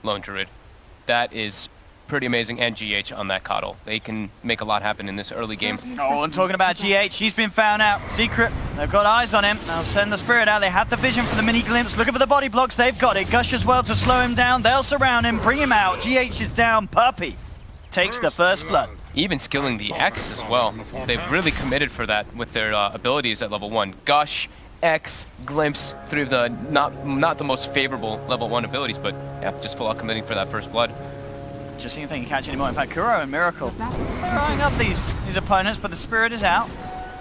Lone Druid. That is pretty amazing, and GH on that Coddle. They can make a lot happen in this early game. Oh, and talking about GH, he's been found out. Secret, they've got eyes on him. They'll send the Spirit out. They have the vision for the mini glimpse. Looking for the body blocks. They've got it. Gush as well to slow him down. They'll surround him, bring him out. GH is down. Puppey takes the first blood. Even skilling the X as well. They've really committed for that with their abilities at level 1. Gush, X, Glimpse, 3 of the not the most favorable level 1 abilities, but yeah, just full out committing for that first blood. Just seeing if they can catch anymore. In fact, Kuro and Miracle throwing up these opponents, but the Spirit is out.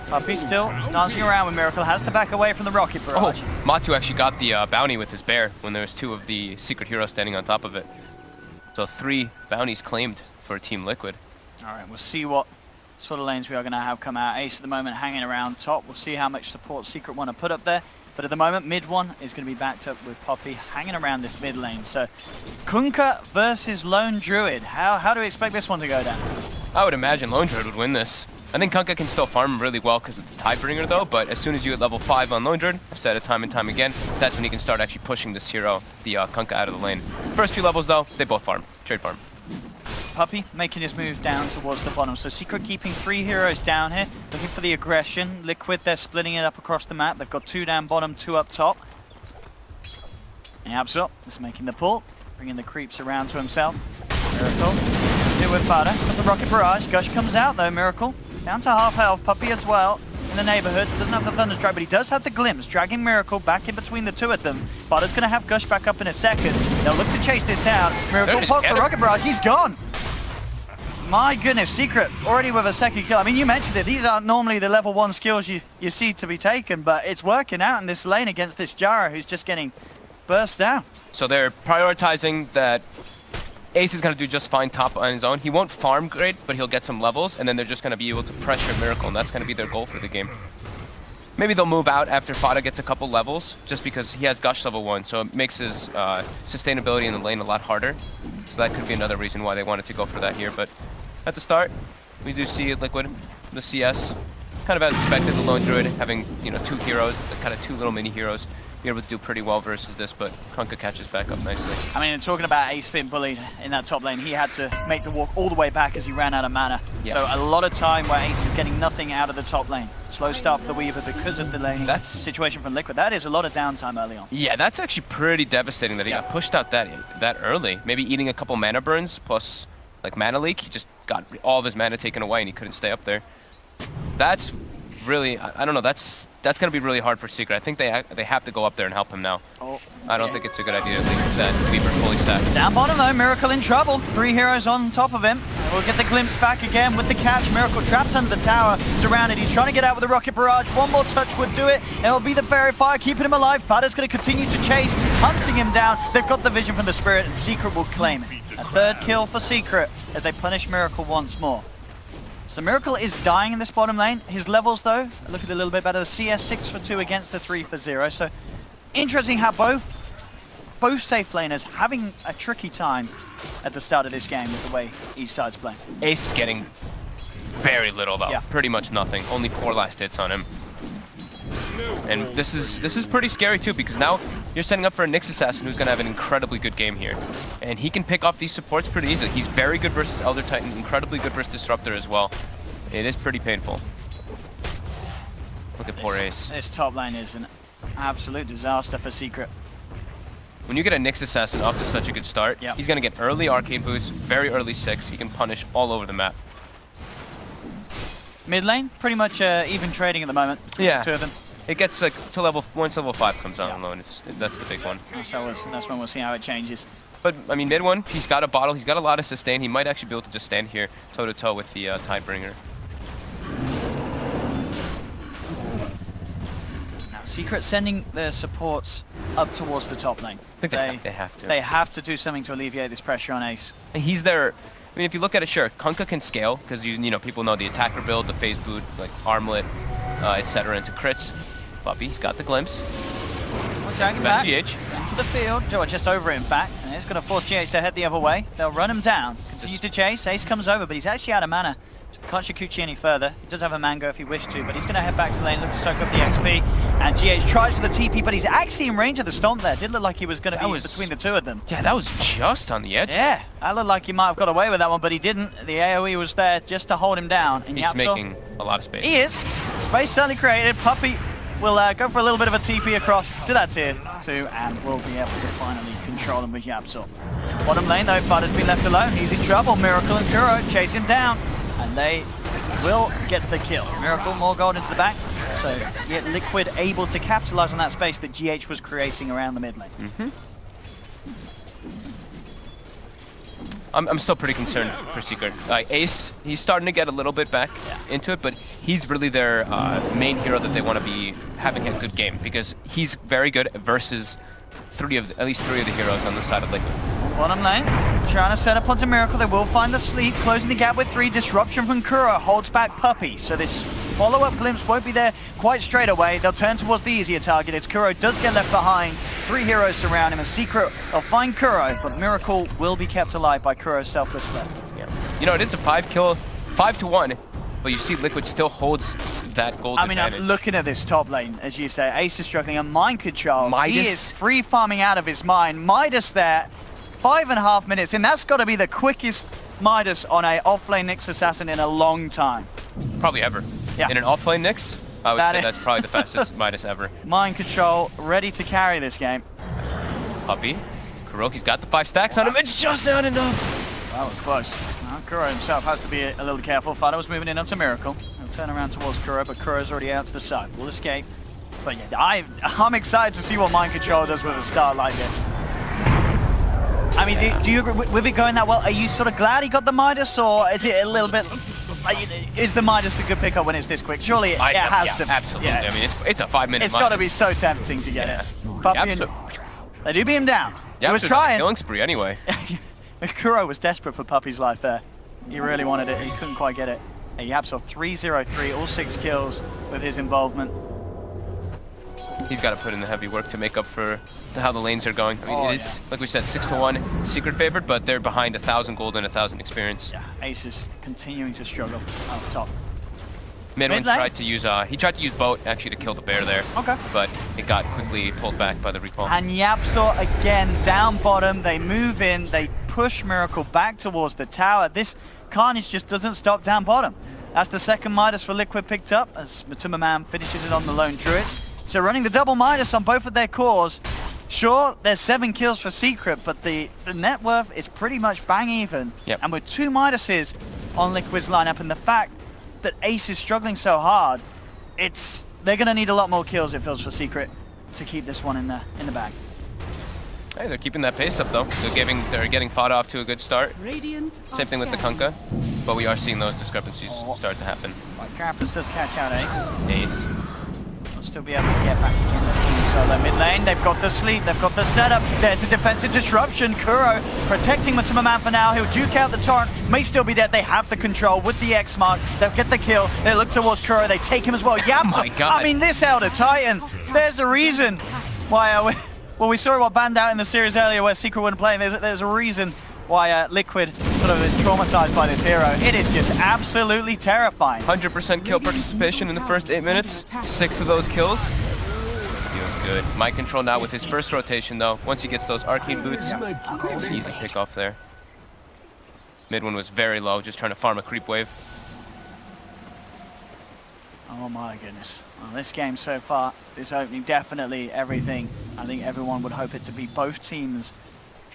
Puppey still dancing around with Miracle, has to back away from the rocket barrage. Oh, Matu actually got the bounty with his bear when there was 2 of the secret heroes standing on top of it. So 3 bounties claimed for Team Liquid. All right, we'll see what sort of lanes we are going to have come out. Ace at the moment hanging around top. We'll see how much support Secret want to put up there. But at the moment, mid one is going to be backed up with Puppey hanging around this mid lane. So, Kunkka versus Lone Druid. How do we expect this one to go down? I would imagine Lone Druid would win this. I think Kunkka can still farm really well because of the Tidebringer though, but as soon as you hit level 5 on Lone Druid, I've said it time and time again, that's when you can start actually pushing this hero, the Kunkka, out of the lane. First few levels though, they both farm. Trade farm. Puppey making his move down towards the bottom. So Secret keeping 3 heroes down here, looking for the aggression. Liquid, they're splitting it up across the map. They've got 2 down bottom, 2 up top. And Absol is making the pull, bringing the creeps around to himself. Miracle, do with Fada. Got the rocket barrage. Gush comes out though, Miracle. Down to half health. Puppey as well in the neighborhood. Doesn't have the Thunder Strike, but he does have the Glimpse, dragging Miracle back in between the 2 of them. Fada's going to have Gush back up in a second. They'll look to chase this down. Miracle pops the rocket barrage. He's gone. My goodness, Secret already with a second kill. I mean, you mentioned it. These aren't normally the level 1 skills you see to be taken, but it's working out in this lane against this Jara who's just getting burst down. So they're prioritizing that Ace is going to do just fine top on his own. He won't farm great, but he'll get some levels, and then they're just going to be able to pressure Miracle, and that's going to be their goal for the game. Maybe they'll move out after Fada gets a couple levels, just because he has Gush level 1, so it makes his sustainability in the lane a lot harder. So that could be another reason why they wanted to go for that here, but at the start, we do see Liquid, the CS, kind of as expected, the Lone Druid having, 2 heroes, kind of 2 little mini heroes, be able to do pretty well versus this, but Kunkka catches back up nicely. I mean, talking about Ace being bullied in that top lane, he had to make the walk all the way back as he ran out of mana. Yep. So a lot of time where Ace is getting nothing out of the top lane. Slow start for the Weaver because of the lane situation from Liquid. That is a lot of downtime early on. Yeah, that's actually pretty devastating that he got pushed out that early. Maybe eating a couple mana burns plus like mana leak, he just got all of his mana taken away and he couldn't stay up there. That's really, I don't know, that's going to be really hard for Secret. I think they have to go up there and help him now. I don't think it's a good idea to leave that Weaver fully set. Down bottom though, Miracle in trouble. 3 heroes on top of him. We'll get the Glimpse back again with the catch. Miracle trapped under the tower, surrounded. He's trying to get out with the rocket barrage. One more touch would do it. It'll be the fairy fire keeping him alive. Fada's going to continue to chase, hunting him down. They've got the vision from the Spirit and Secret will claim it. A 3rd kill for Secret as they punish Miracle once more. So Miracle is dying in this bottom lane. His levels though, look at it a little bit better. The CS 6 for 2 against the 3 for 0. So interesting how both safe laners having a tricky time at the start of this game with the way each side's playing. Ace is getting very little though, pretty much nothing. Only 4 last hits on him. And this is pretty scary too, because now you're setting up for a Nyx Assassin who's going to have an incredibly good game here. And he can pick off these supports pretty easily. He's very good versus Elder Titan, incredibly good versus Disruptor as well. It is pretty painful. Look at poor Ace. This top lane is an absolute disaster for Secret. When you get a Nyx Assassin off to such a good start, he's going to get early arcade boost, very early 6. He can punish all over the map. Mid lane, pretty much even trading at the moment between the 2 of them. It gets like to once level 5 comes out alone. That's the big one. That's when we'll see how it changes. But I mean, mid one, he's got a bottle. He's got a lot of sustain. He might actually be able to just stand here toe to toe with the Tidebringer. Now, Secret sending their supports up towards the top lane. I think they have to. They have to do something to alleviate this pressure on Ace. And he's there. I mean, if you look at it, sure, Kunkka can scale because you know people know the attacker build, the phase boot, like armlet, etc. into crits. Puppey's got the Glimpse. Dragging back into the field, or just over it in fact, and it's going to force GH to head the other way. They'll run him down, continue to chase. Ace comes over, but he's actually out of mana Can't Shikuchi any further. He does have a Mango if he wished to, but he's going to head back to lane, look to soak up the XP. And GH tries for the TP, but he's actually in range of the stomp there. Did look like he was going to be between the two of them. Yeah, that was just on the edge. Yeah, that looked like he might have got away with that one, but he didn't. The AoE was there just to hold him down. And He's making a lot of space. He is. Space certainly created. Puppey will go for a little bit of a TP across to that tier 2, and will be able to finally control him with Yapzor. Bottom lane though, Fud has been left alone. He's in trouble. Miracle and Kuro chase him down, and they will get the kill. Miracle, more gold into the back. So yet Liquid able to capitalize on that space that GH was creating around the mid lane. I'm still pretty concerned for Secret. Ace, he's starting to get a little bit back into it, but he's really their main hero that they want to be having a good game, because he's very good versus at least three of the heroes on the side of Liquid. Bottom lane, trying to set up onto Miracle. They will find the sleep, closing the gap with 3. Disruption from Kuro holds back Puppey. So this follow-up glimpse won't be there quite straight away. They'll turn towards the easier target. As Kuro does get left behind, 3 heroes surround him. A Secret will find Kuro, but Miracle will be kept alive by Kuro's selfless play. Yeah. You know, it is a 5-1, but you see Liquid still holds that gold advantage. I'm looking at this top lane, as you say. Ace is struggling, and Mind Control. Midas. He is free farming out of his mind. Midas there, 5.5 minutes in. That's got to be the quickest Midas on a off-lane Nyx assassin in a long time. Probably ever. Yeah. In an off-lane Nyx, I would say that's probably the fastest Midas ever. Mind Control ready to carry this game. Puppey. Kuroki's got the 5 stacks on him. It's just not enough. That was close. Kuro himself has to be a little careful. Fado was moving in onto Miracle. He'll turn around towards Kuro, but Kuro's already out to the side. Will escape. But yeah, I'm excited to see what Mind Control does with a start like this. I mean, do you agree with it going that well? Are you sort of glad he got the Midas, or is it a little bit... Is the Midas a good pickup when it's this quick? Surely it has to. Absolutely. Yeah. I mean, it's a 5-minute It's got to be so tempting to get it. Puppey they do beat him down. He was trying. Killing spree anyway. Kuro was desperate for Puppey's life there. He really wanted it. He couldn't quite get it. Yapzor 3-0-3, all 6 kills with his involvement. He's got to put in the heavy work to make up for how the lanes are going. I mean, it's, like we said, 6-1 Secret favored, but they're behind 1,000 gold and 1,000 experience. Yeah, Ace is continuing to struggle up top. Mid tried to use boat actually to kill the bear there. Okay. But it got quickly pulled back by the recall. And Yapzor again down bottom. They move in. They push Miracle back towards the tower. This carnage just doesn't stop down bottom. That's the second Midas for Liquid picked up as Matuma Man finishes it on the lone druid. So running the double Midas on both of their cores. Sure, there's 7 kills for Secret, but the net worth is pretty much bang even. Yep. And with 2 Midases on Liquid's lineup, and the fact that Ace is struggling so hard, they're going to need a lot more kills, it feels, for Secret to keep this one in the bag. Hey, they're keeping that pace up though. They're getting fought off to a good start. Same thing with the Kunkka, but we are seeing those discrepancies start to happen. Like Carapace does catch out Ace. Ace. They'll still be able to get back again. Solo mid lane, they've got the sleep, they've got the setup. There's the defensive disruption. Kuro protecting Matuma Man for now. He'll duke out the torrent. May still be dead. They have the control with the X mark. They'll get the kill. They look towards Kuro. They take him as well. Yapzor. Oh my God. I mean, this Elder Titan. There's a reason why. Well, we saw what banned out in the series earlier where Secret wouldn't play. There's a reason why Liquid sort of is traumatized by this hero. It is just absolutely terrifying. 100% kill participation in the first 8 minutes. 6 of those kills. Feels good. Mind Control now with his first rotation though. Once he gets those arcane boots, easy pick off there. Mid one was very low, just trying to farm a creep wave. Oh my goodness. Well, this game so far, this opening, definitely everything. I think everyone would hope it to be both teams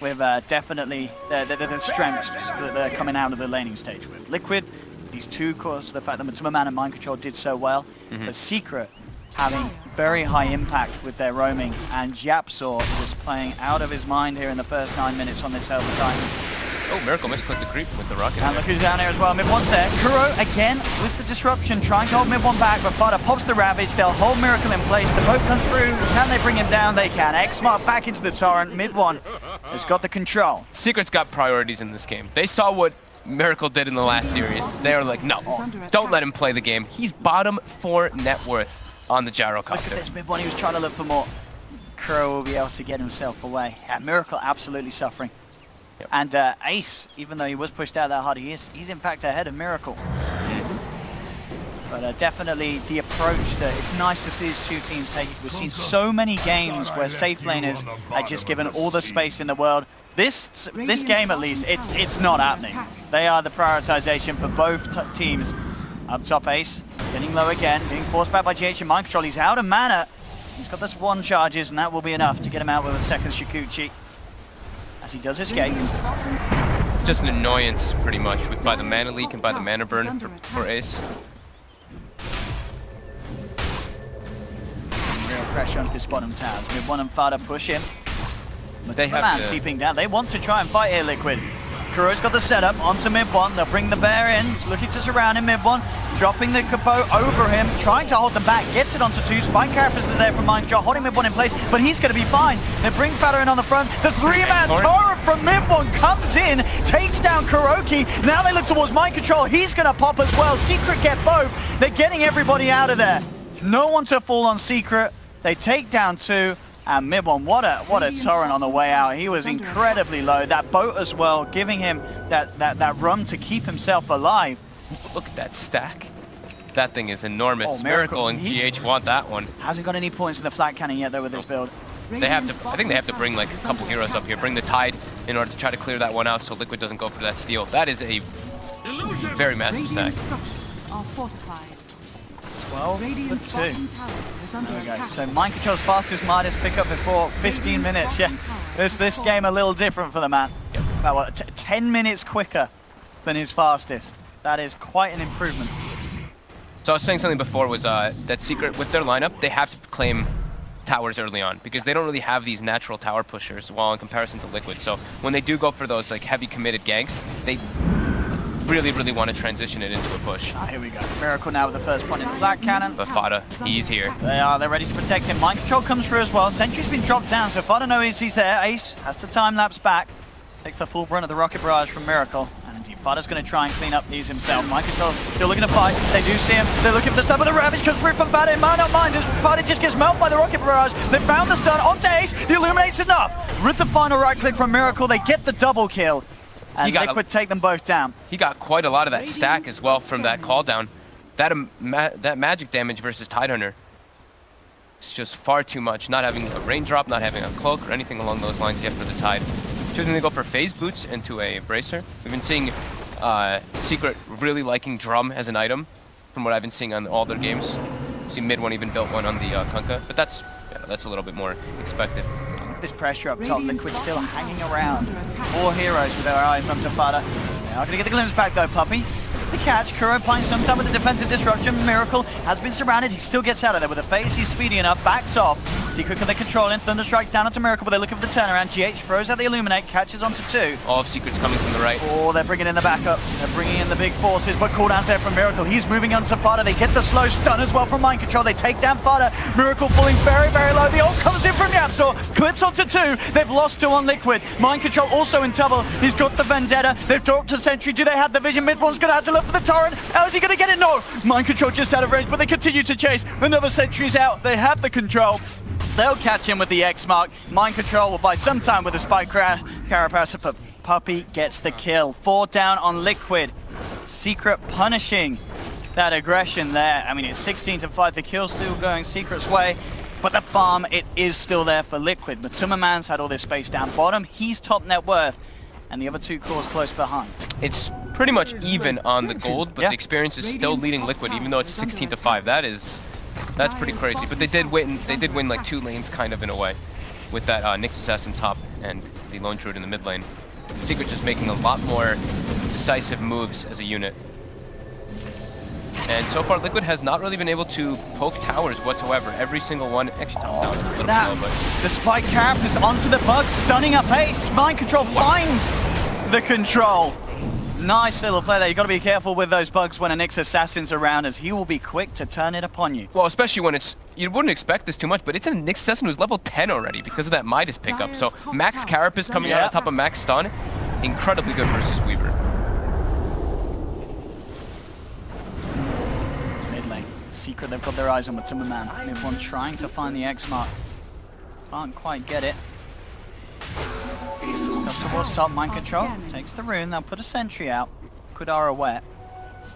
with definitely the strengths that they're coming out of the laning stage with. Liquid, these 2 cores, the fact that Matuma Man and Mind Control did so well, but Secret having very high impact with their roaming, and Yapzor was playing out of his mind here in the first 9 minutes on this Elder Titan. Oh, Miracle misclicked the creep with the rocket. And look who's down here as well. Mid one's there. Kuro again with the disruption, trying to hold mid one back, but Fada pops the Ravage. They'll hold Miracle in place. The boat comes through. Can they bring him down? They can. X-Mark back into the torrent. Mid one has got the control. Secret's got priorities in this game. They saw what Miracle did in the last series. They were like, no, don't let him play the game. He's bottom 4 net worth on the gyrocopter. Look at this mid one. He was trying to look for more. Kuro will be able to get himself away. Yeah, Miracle absolutely suffering. Yep. And Ace, even though he was pushed out that hard, he's in fact ahead of Miracle. But definitely the approach that it's nice to see these two teams take. We've seen so many games where safe laners are just given all the space in the world. This game at least, it's not happening. They are the prioritization for both teams. Up top, Ace getting low again, being forced back by GH and Mind Control. He's out of mana. He's got this 1 charges, and that will be enough to get him out with a second Shikuchi as he does escape. It's just an annoyance, pretty much, by the mana leak and by the mana burn for Ace. Real pressure onto this bottom tower. Mid one and Fada push in. But they have to keeping down. They want to try and fight here, Liquid. Kuro's got the setup onto mid one. They'll bring the bear in. He's looking to surround him. Mid one, dropping the capo over him, trying to hold them back. Gets it onto 2. Spike Carapace is there from Mind Control, holding mid one in place, but he's going to be fine. They bring Fada in on the front. The 3-man torrent from mid one comes in, takes down Kuroki. Now they look towards Mind Control. He's going to pop as well. Secret get both. They're getting everybody out of there. No one to fall on Secret. They take down 2. And Mid1, what a torrent on the way out. He was incredibly low. That boat as well, giving him that run to keep himself alive. Look at that stack. That thing is enormous. Oh, Miracle and GH want that one. Hasn't got any points in the flat cannon yet though with this build. They have to. I think they have to bring like a couple heroes up here. Bring the Tide in order to try to clear that one out so Liquid doesn't go for that steal. That is a very massive stack. 12 for 2. There we go. So Mind Control's fastest Midas pickup before 15 minutes. Yeah, this game a little different for the man. Yep. About what, 10 minutes quicker than his fastest. That is quite an improvement. So I was saying something before was that Secret with their lineup, they have to claim towers early on because they don't really have these natural tower pushers while in comparison to Liquid. So when they do go for those like heavy committed ganks, they really want to transition it into a push. Here we go. Miracle now with the first point in the flat cannon. But Fada, he's here. They're ready to protect him. Mind Control comes through as well. Sentry's been dropped down, so Fada knows he's there. Ace has to time lapse back. Takes the full brunt of the rocket barrage from Miracle. And indeed, Fada's going to try and clean up these himself. Mind Control still looking to fight. They do see him. They're looking for the stun, but the Ravage comes through from Fada. It might not mind as Fada just gets melted by the rocket barrage. They found the stun onto Ace. The Illuminate's enough. With the final right click from Miracle, they get the double kill. And Liquid take them both down. He got quite a lot of that stack as well from that call down. That magic damage versus Tidehunter, it's just far too much. Not having a raindrop, not having a cloak or anything along those lines yet for the Tide. Choosing to go for phase boots into a bracer. We've been seeing Secret really liking drum as an item from what I've been seeing on all their games. See Mid1 even built one on the Kunkka, but that's a little bit more expected. This pressure up top, Liquid still hanging around. 4 heroes with their eyes onto Fada. They are going to get the glimpse back though, Puppy. The catch, Kuro finds some time with the defensive disruption. Miracle has been surrounded, he still gets out of there with a phase, he's speedy enough, backs off. Secret can they control him, Thunderstrike down onto Miracle, but they're looking for the turnaround. GH throws out the Illuminate, catches onto 2. All of Secret's coming from the right. Oh, they're bringing in the backup. They're bringing in the big forces, but cooldown's there from Miracle. He's moving on to Fada. They get the slow stun as well from Mind Control. They take down Fada. Miracle falling very low. The ult comes in from Yapzor, clips onto 2. They've lost 2 on Liquid. Mind Control also in trouble. He's got the Vendetta. They've dropped to Sentry. Do they have the vision? Mid1's going to have to look for the torrent. How is he going to get it? No! Mind Control just out of range, but they continue to chase. Another Sentry's out. They have the control. They'll catch him with the X mark. Mind Control will buy some time with the Spike Carapace, but Puppy gets the kill. 4 down on Liquid. Secret punishing that aggression there. I mean, it's 16-5. The kill still going Secret's way, but the farm, it is still there for Liquid. Matuma Man's had all this space down bottom. He's top net worth, and the other 2 cores close behind. It's pretty much even on the gold, but the experience is still leading Liquid, even though it's 16-5. That's pretty crazy. But they did win. They did win like 2 lanes, kind of in a way, with that Nyx Assassin top and the Lone Druid in the mid lane. Secret just making a lot more decisive moves as a unit. And so far, Liquid has not really been able to poke towers whatsoever. Every single one, actually, top towers a little slow, but the Spike Carapace onto the bug, stunning up Ace. Mind Control finds the control. Nice little play there. You got to be careful with those bugs when a Nyx Assassin's around, as he will be quick to turn it upon you. Well, especially when you wouldn't expect this too much, but it's a Nyx Assassin who's level 10 already because of that Midas pickup. So Max Carapace coming out on top of Max Stun, incredibly good versus Weaver. Mid lane, Secret, they've got their eyes on Matuma Man. Mid1 trying to find the X mark. Can't quite get it. Goes towards top, Mind Control, takes the rune, they'll put a sentry out. Kudara wet,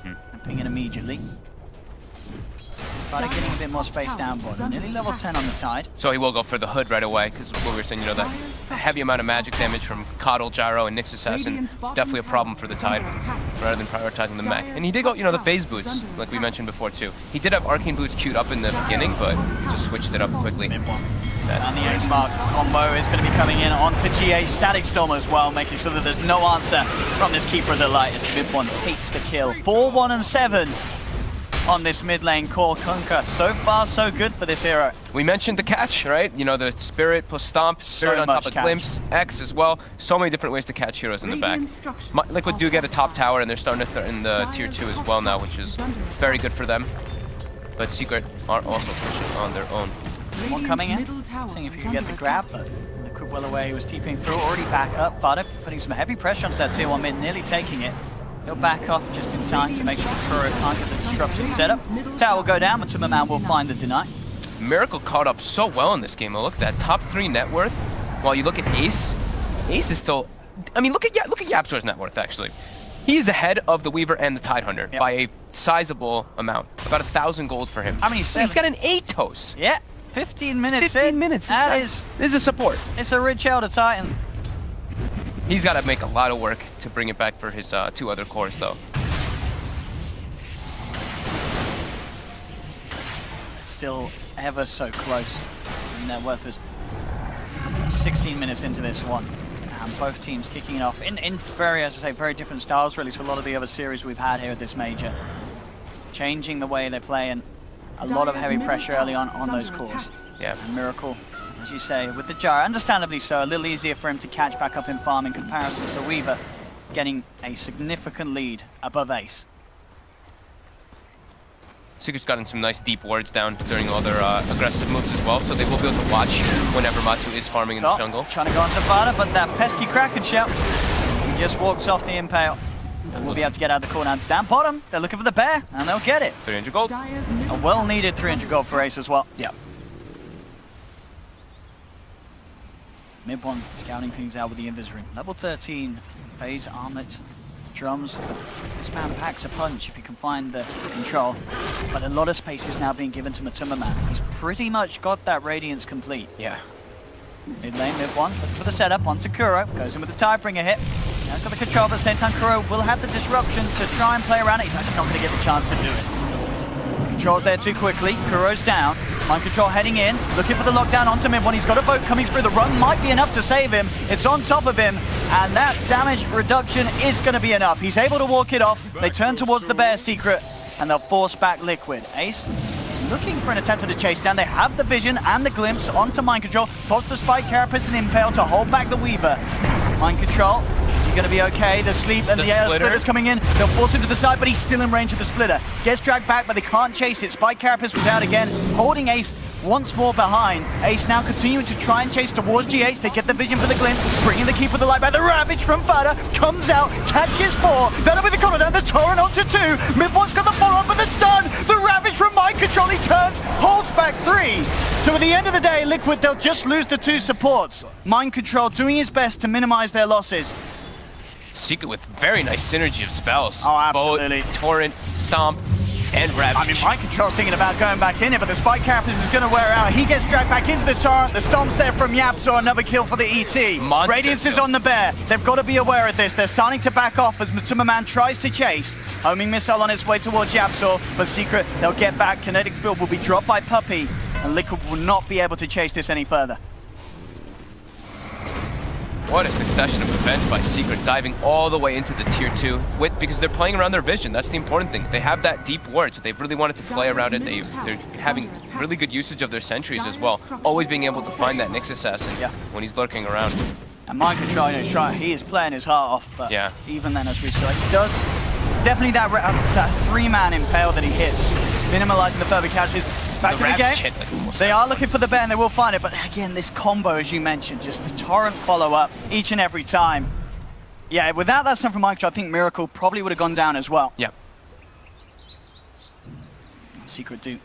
and ping it immediately. Started getting a bit more space down bottom. Nearly level 10 on the Tide. So he will go for the hood right away, because what we were saying, you know, that heavy amount of magic damage from Coddle, Gyro, and Nyx Assassin, definitely a problem for the Tide, rather than prioritizing the mech. And he did go, you know, the phase boots, like we mentioned before too. He did have Arcane Boots queued up in the beginning, but just switched it up quickly. And the Ace Mark combo is going to be coming in onto GA Static Storm as well, making sure that there's no answer from this Keeper of the Light as Mid One takes the kill. 4-1 and 7 on this mid lane core Kunkka. So far, so good for this hero. We mentioned the catch, right? You know, the Spirit plus Stomp, Spirit on top of Glimpse, X as well. So many different ways to catch heroes in the back. Liquid do get a top tower, and they're starting to threaten the tier 2 as well now, which is very good for them. But Secret are also pushing on their own. One coming in, seeing if you can get the grab, but Liquid well away, he was TPing through, already back up. Vada putting some heavy pressure onto that tier 1 mid, nearly taking it. He'll back off just in time to make sure Kuro can't get the disruption set up. Tower will go down, Matuma will find the deny. Miracle caught up so well in this game. Look at that, top 3 net worth. While you look at Ace, Ace is still, I mean, look at Yapzor's net worth actually. He is ahead of the Weaver and the Tidehunter by a sizable amount, about 1,000 gold for him. How many? He's got an 8-toes. Yeah, 15 minutes 15 minutes. This is a support. It's a rich Elder Titan. He's got to make a lot of work to bring it back for his 2 other cores, though. Still ever so close. Net worth is 16 minutes into this one. And both teams kicking it off in very, as I say, very different styles really to a lot of the other series we've had here at this major. Changing the way they play and a lot of heavy pressure early on those cores. Yeah. And Miracle, as you say, with the Gyro, understandably so, a little easier for him to catch back up in farm in comparison to Weaver, getting a significant lead above Ace. Secret's gotten some nice deep wards down during all their aggressive moves as well, so they will be able to watch whenever Matsu is farming in the jungle. Trying to go onto Vada, but that pesky Kraken shell, he just walks off the impale. And we'll be able to get out of the corner. Down bottom, they're looking for the bear, and they'll get it. 300 gold. A well-needed 300 gold for Ace as well. Yeah. Mid One scouting things out with the Invis Ring. Level 13, phase armlet, drums. This man packs a punch if he can find the control. But a lot of space is now being given to Matuma Man. He's pretty much got that Radiance complete. Yeah. Mid lane, Mid One, looking for the setup onto Kuro. Goes in with the Tidebringer hit. Now he's got the control, but at the same time Kuro will have the disruption to try and play around it. He's actually not going to get the chance to do it. Control's there too quickly. Kuro's down. Mind Control heading in, looking for the lockdown onto Mid One. He's got a boat coming through. The run might be enough to save him. It's on top of him, and that damage reduction is going to be enough. He's able to walk it off. They turn towards the Bear Secret, and they'll force back Liquid. Ace is looking for an attempt at a chase down. They have the vision and the glimpse onto Mind Control. Pops the Spike Carapace and Impale to hold back the Weaver. Mind Control. Is he going to be okay? The sleep and the air splitter's coming in. They'll force him to the side, but he's still in range of the splitter. Gets dragged back, but they can't chase it. Spike Carapace was out again, holding Ace once more behind. Ace now continuing to try and chase towards GH. They get the vision for the glimpse, bringing the Keeper of the Light back. The Ravage from Fada comes out, catches 4. That'll be the corner down, the Torrent onto 2. Mid One's got the follow-up with the stun. The Ravage from Mind Control, he turns, holds back 3. So at the end of the day, Liquid, they'll just lose the 2 supports. Mind Control doing his best to minimize their losses. Secret with very nice synergy of spells. Oh, absolutely. Boat, Torrent, Stomp, and Ravage. I mean, Mind Control's thinking about going back in it, but the Spike Carapace is going to wear out. He gets dragged back into the Torrent. The Stomp's there from Yapzor, another kill for the ET. Monster Radiance kill. is on the Bear. They've got to be aware of this. They're starting to back off as Matuma Man tries to chase. Homing missile on its way towards Yapzor, but Secret, they'll get back. Kinetic Field will be dropped by Puppey, and Liquid will not be able to chase this any further. What a succession of events by Secret, diving all the way into the tier 2 because they're playing around their vision. That's the important thing. They have that deep ward, so they really wanted to play around it. They're having really good usage of their sentries as well. Always being able to find that Nyx Assassin when he's lurking around. And Mind Control, he is playing his heart off, but even then, as we saw, he does definitely that 3-man impale that he hits, minimalizing the further catches. Back to the game. They are looking for the bear and they will find it, but again, this combo, as you mentioned, just the Torrent follow-up each and every time. Yeah, without that stun from Mike, I think Miracle probably would have gone down as well. Yeah. Secret do.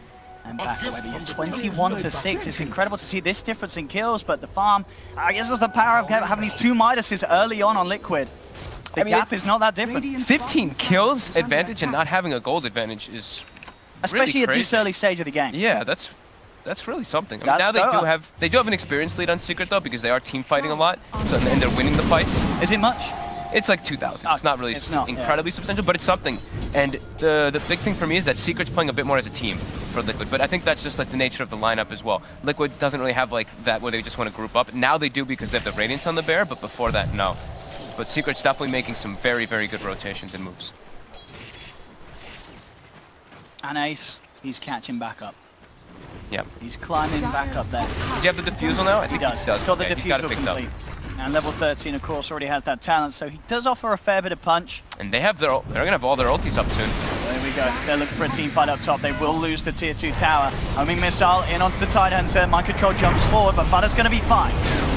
And back away, 21-6. It's incredible to see this difference in kills, but the farm, I guess it's the power of having these 2 Midases early on Liquid. The gap is not that different. 15 kills advantage and not having a gold advantage is especially at this early stage of the game. Yeah, that's really something. I mean, now they do have an experience lead on Secret though, because they are team fighting a lot, so and they're winning the fights. Is it much? It's like 2,000. It's not really incredibly substantial, but it's something. And the big thing for me is that Secret's playing a bit more as a team for Liquid, but I think that's just like the nature of the lineup as well. Liquid doesn't really have like that where they just want to group up. Now they do because they have the Radiance on the Bear, but before that, no. But Secret's definitely making some very, very good rotations and moves. And Ace, he's catching back up. Yeah. He's climbing back up there. Does he have the defusal now? I think he does. He's got the defusal complete. Up. And level 13, of course, already has that talent, so he does offer a fair bit of punch. And they're going to have all their ultis up soon. There we go. They're looking for a team fight up top. They will lose the tier 2 tower. Homing missile in onto the tight hunter. Mind control jumps forward, but Fada's going to be fine.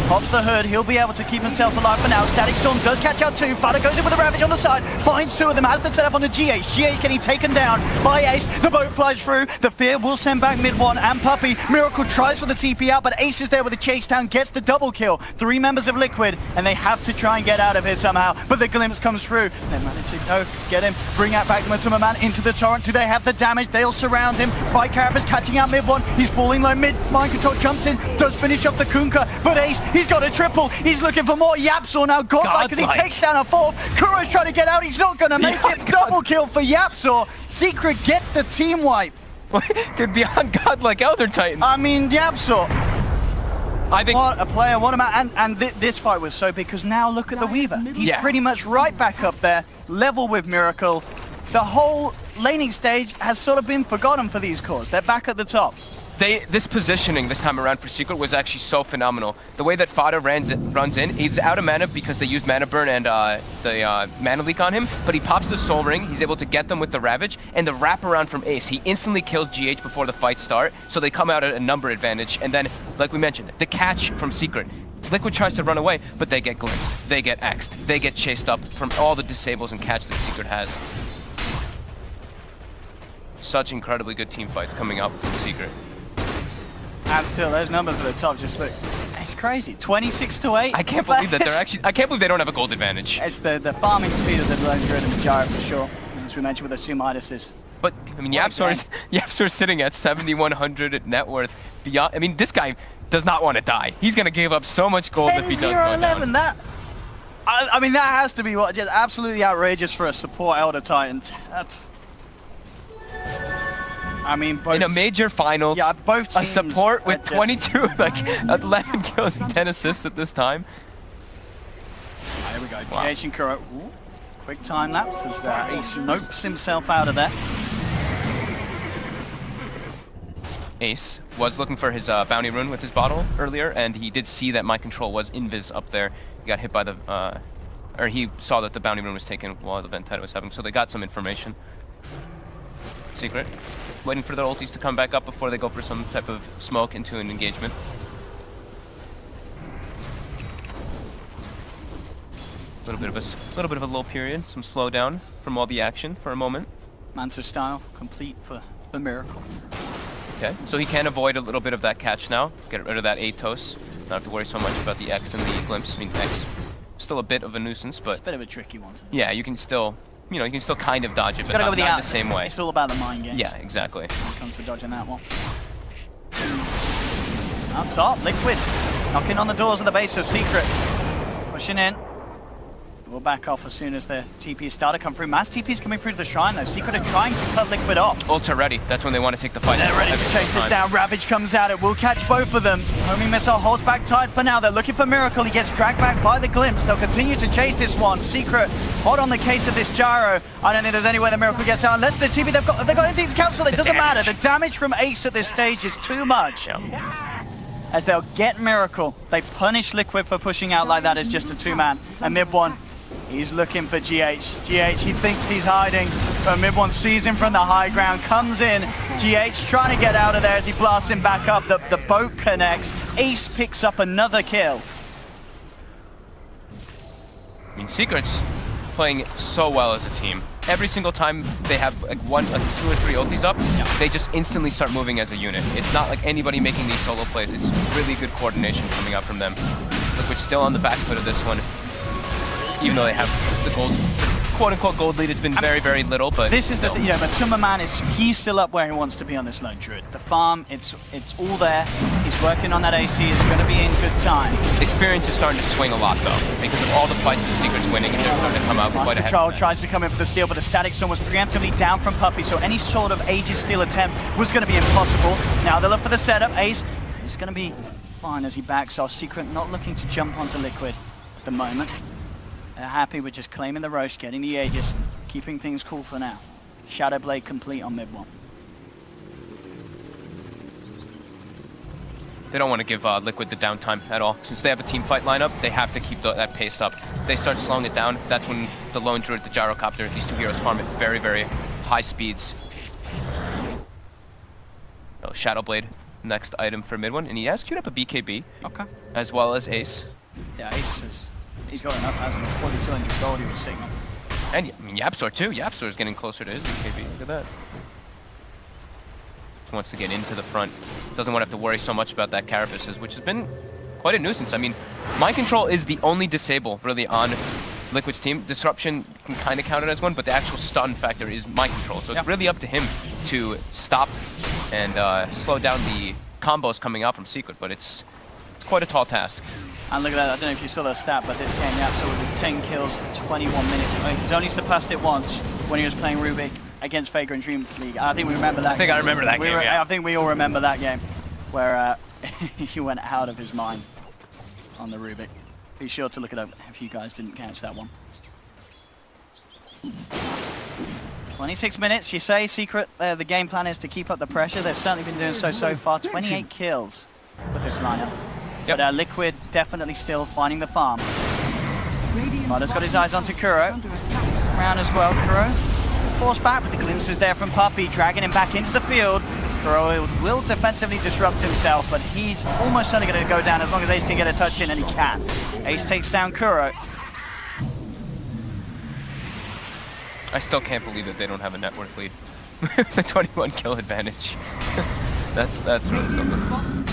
Pops the hood. He'll be able to keep himself alive for now. Static Storm does catch out 2. Fada goes in with a Ravage on the side. Finds 2 of them. Has the setup on the GH. GH getting taken down by Ace. The boat flies through. The Fear will send back mid 1 and Puppey. Miracle tries for the TP out, but Ace is there with a chase down. Gets the double kill. 3 members of Liquid, and they have to try and get out of here somehow. But the glimpse comes through. They manage to get him. Bring out back to my man into the torrent. Do they have the damage? They'll surround him. Fight Carapace catching out mid 1. He's falling low mid. Mind control jumps in. Does finish off the Kunkka. But Ace, he's got a triple. He's looking for more. Yapzor now godlike as he takes down a 4th. Kuro's trying to get out. He's not going to make it. Double kill for Yapzor. Secret get the team wipe. Dude, beyond godlike Elder Titan. I mean, Yapzor. I think what a player, what a man. And this fight was so big because now look at the Weaver. He's pretty much right back up there, level with Miracle. The whole laning stage has sort of been forgotten for these cores. They're back at the top. This positioning this time around for Secret was actually so phenomenal. The way that Fada runs in, he's out of mana because they used Mana Burn and the Mana Leak on him, but he pops the Soul Ring, he's able to get them with the Ravage, and the wraparound from Ace. He instantly kills GH before the fight starts, so they come out at a number advantage. And then, like we mentioned, the catch from Secret. Liquid tries to run away, but they get glimpsed, they get axed, they get chased up from all the disables and catch that Secret has. Such incredibly good team fights coming out from Secret. And still, those numbers at the top just look, it's crazy. 26-8. I can't believe that I can't believe they don't have a gold advantage. It's the farming speed of the Lone Druid and the Gyro for sure, as we mentioned with the 2 Midases. But, I mean, Yapzor's sitting at 7,100 net worth. Beyond, I mean, this guy does not want to die. He's going to give up so much gold if he does go down. 10-0-11, I mean, that has to be just absolutely outrageous for a support Elder Titan. That's... I mean, both in a major finals, both teams a support with 22, like 11 kills and 10 assists at this time. There we go. Wow. GH and Kuro. Ooh, quick time lapse as Ace nopes himself out of there. Ace was looking for his bounty rune with his bottle earlier, and he did see that Mind Control was invis up there. He got hit by the, or he saw that the bounty rune was taken while the Ventide was having, so they got some information. Secret. Waiting for their ultis to come back up before they go for some type of smoke into an engagement. A little bit of a lull period, some slowdown from all the action for a moment. Mansa style complete for the Miracle. Okay, so he can avoid a little bit of that catch now. Get rid of that Atos. Not have to worry so much about the X and the Glimpse. I mean, X still a bit of a nuisance, but it's a bit of a tricky one. Yeah, you can still. You know, you can still kind of dodge it, but not in the same way. It's all about the mind games. Yeah, exactly. When it comes to dodging that one. Up top, Liquid. Knocking on the doors of the base of Secret. Pushing in. We'll back off as soon as the TPs start to come through. Mass TPs coming through the shrine though. Secret are trying to cut Liquid off. Ults are ready. That's when they want to take the fight. They're ready to chase this down. Ravage comes out. It will catch both of them. Homing missile holds back tight for now. They're looking for Miracle. He gets dragged back by the Glimpse. They'll continue to chase this one. Secret hot on the case of this Gyro. I don't think there's any way the Miracle gets out unless the TP they've got anything to cancel. It doesn't matter. The damage from Ace at this stage is too much. As they'll get Miracle. They punish Liquid for pushing out like that as just a 2-man. And mid one. He's looking for GH. GH, he thinks he's hiding, but mid one sees him from the high ground, comes in. GH trying to get out of there as he blasts him back up. The boat connects. Ace picks up another kill. I mean, Secret's playing so well as a team. Every single time they have like 2 or 3 ultis up, they just instantly start moving as a unit. It's not like anybody making these solo plays. It's really good coordination coming out from them. Liquid's still on the back foot of this one. Even though they have the gold quote-unquote gold lead. It's been very, very little, but this is still. the thing, but Tumberman he's still up where he wants to be on this lone druid. The farm, it's all there. He's working on that AC. It's going to be in good time. Experience is starting to swing a lot though, because of all the fights the Secret's winning, and they're starting to come out quite ahead. Control tries to come in for the steal, but the Static Storm was preemptively down from Puppey, so any sort of Aegis steal attempt was going to be impossible. Now they look for the setup. Ace is going to be fine as he backs off. Secret not looking to jump onto Liquid at the moment. They're happy with just claiming the Roche, getting the Aegis, keeping things cool for now. Shadow Blade complete on mid one. They don't want to give Liquid the downtime at all. Since they have a team fight lineup, they have to keep that pace up. If they start slowing it down, that's when the lone druid, the gyrocopter, these two heroes farm at very, very high speeds. Oh, Shadow Blade, next item for mid one, and he has queued up a BKB, Okay. as well as Ace. Yeah, Ace is, he's got enough, hasn't he? 4,200 gold he was Signal. And I mean, Yapsor too. Yapsor is getting closer to his BKB. Look at that. He wants to get into the front. Doesn't want to have to worry so much about that Carapaces, which has been quite a nuisance. I mean, Mind Control is the only disable really on Liquid's team. Disruption can kind of count it as one, but the actual stun factor is Mind Control. So it's really up to him to stop and slow down the combos coming out from Secret, but it's quite a tall task. And look at that, I don't know if you saw that stat, but this game, Yapsor with his 10 kills, 21 minutes. He's only surpassed it once when he was playing Rubik against Fager in DreamLeague. I think we remember that game. I remember that game, yeah. I think we all remember that game where he went out of his mind on the Rubik. Be sure to look it up if you guys didn't catch that one. 26 minutes, you say, Secret, the game plan is to keep up the pressure. They've certainly been doing so far. 28 kills with this lineup. Yep. But Liquid definitely still finding the farm. Mudder's got his eyes onto Kuro. Around as well, Kuro. Forced back with the glimpses there from Puppey, dragging him back into the field. Kuro will defensively disrupt himself, but he's almost certainly going to go down as long as Ace can get a touch in, and he can. Ace takes down Kuro. I still can't believe that they don't have a net worth lead. The 21 kill advantage. that's really something.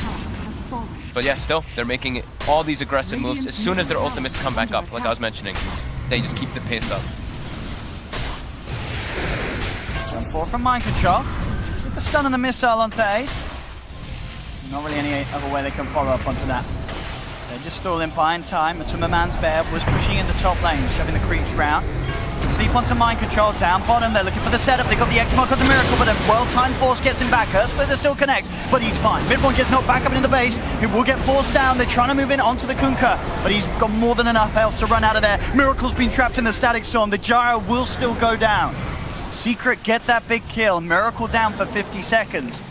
But yeah, still, they're making all these aggressive moves. As soon as their ultimates come back up, like I was mentioning, they just keep the pace up. Jump 4 from Mind Control. With the stun and the missile onto Ace. Not really any other way they can follow up onto that. They're just stalling behind time. Tumberman's Bear was pushing in the top lane, shoving the creeps round. Sleep onto Mind Control, down bottom, they're looking for the setup, they got the X-Mark of the Miracle, but a well-timed force gets him back. Splitter still connects, but he's fine. Midpoint gets knocked back up into the base, he will get forced down, they're trying to move in onto the Kunkka, but he's got more than enough health to run out of there. Miracle's been trapped in the Static Storm, the Gyro will still go down. Secret get that big kill, Miracle down for 50 seconds.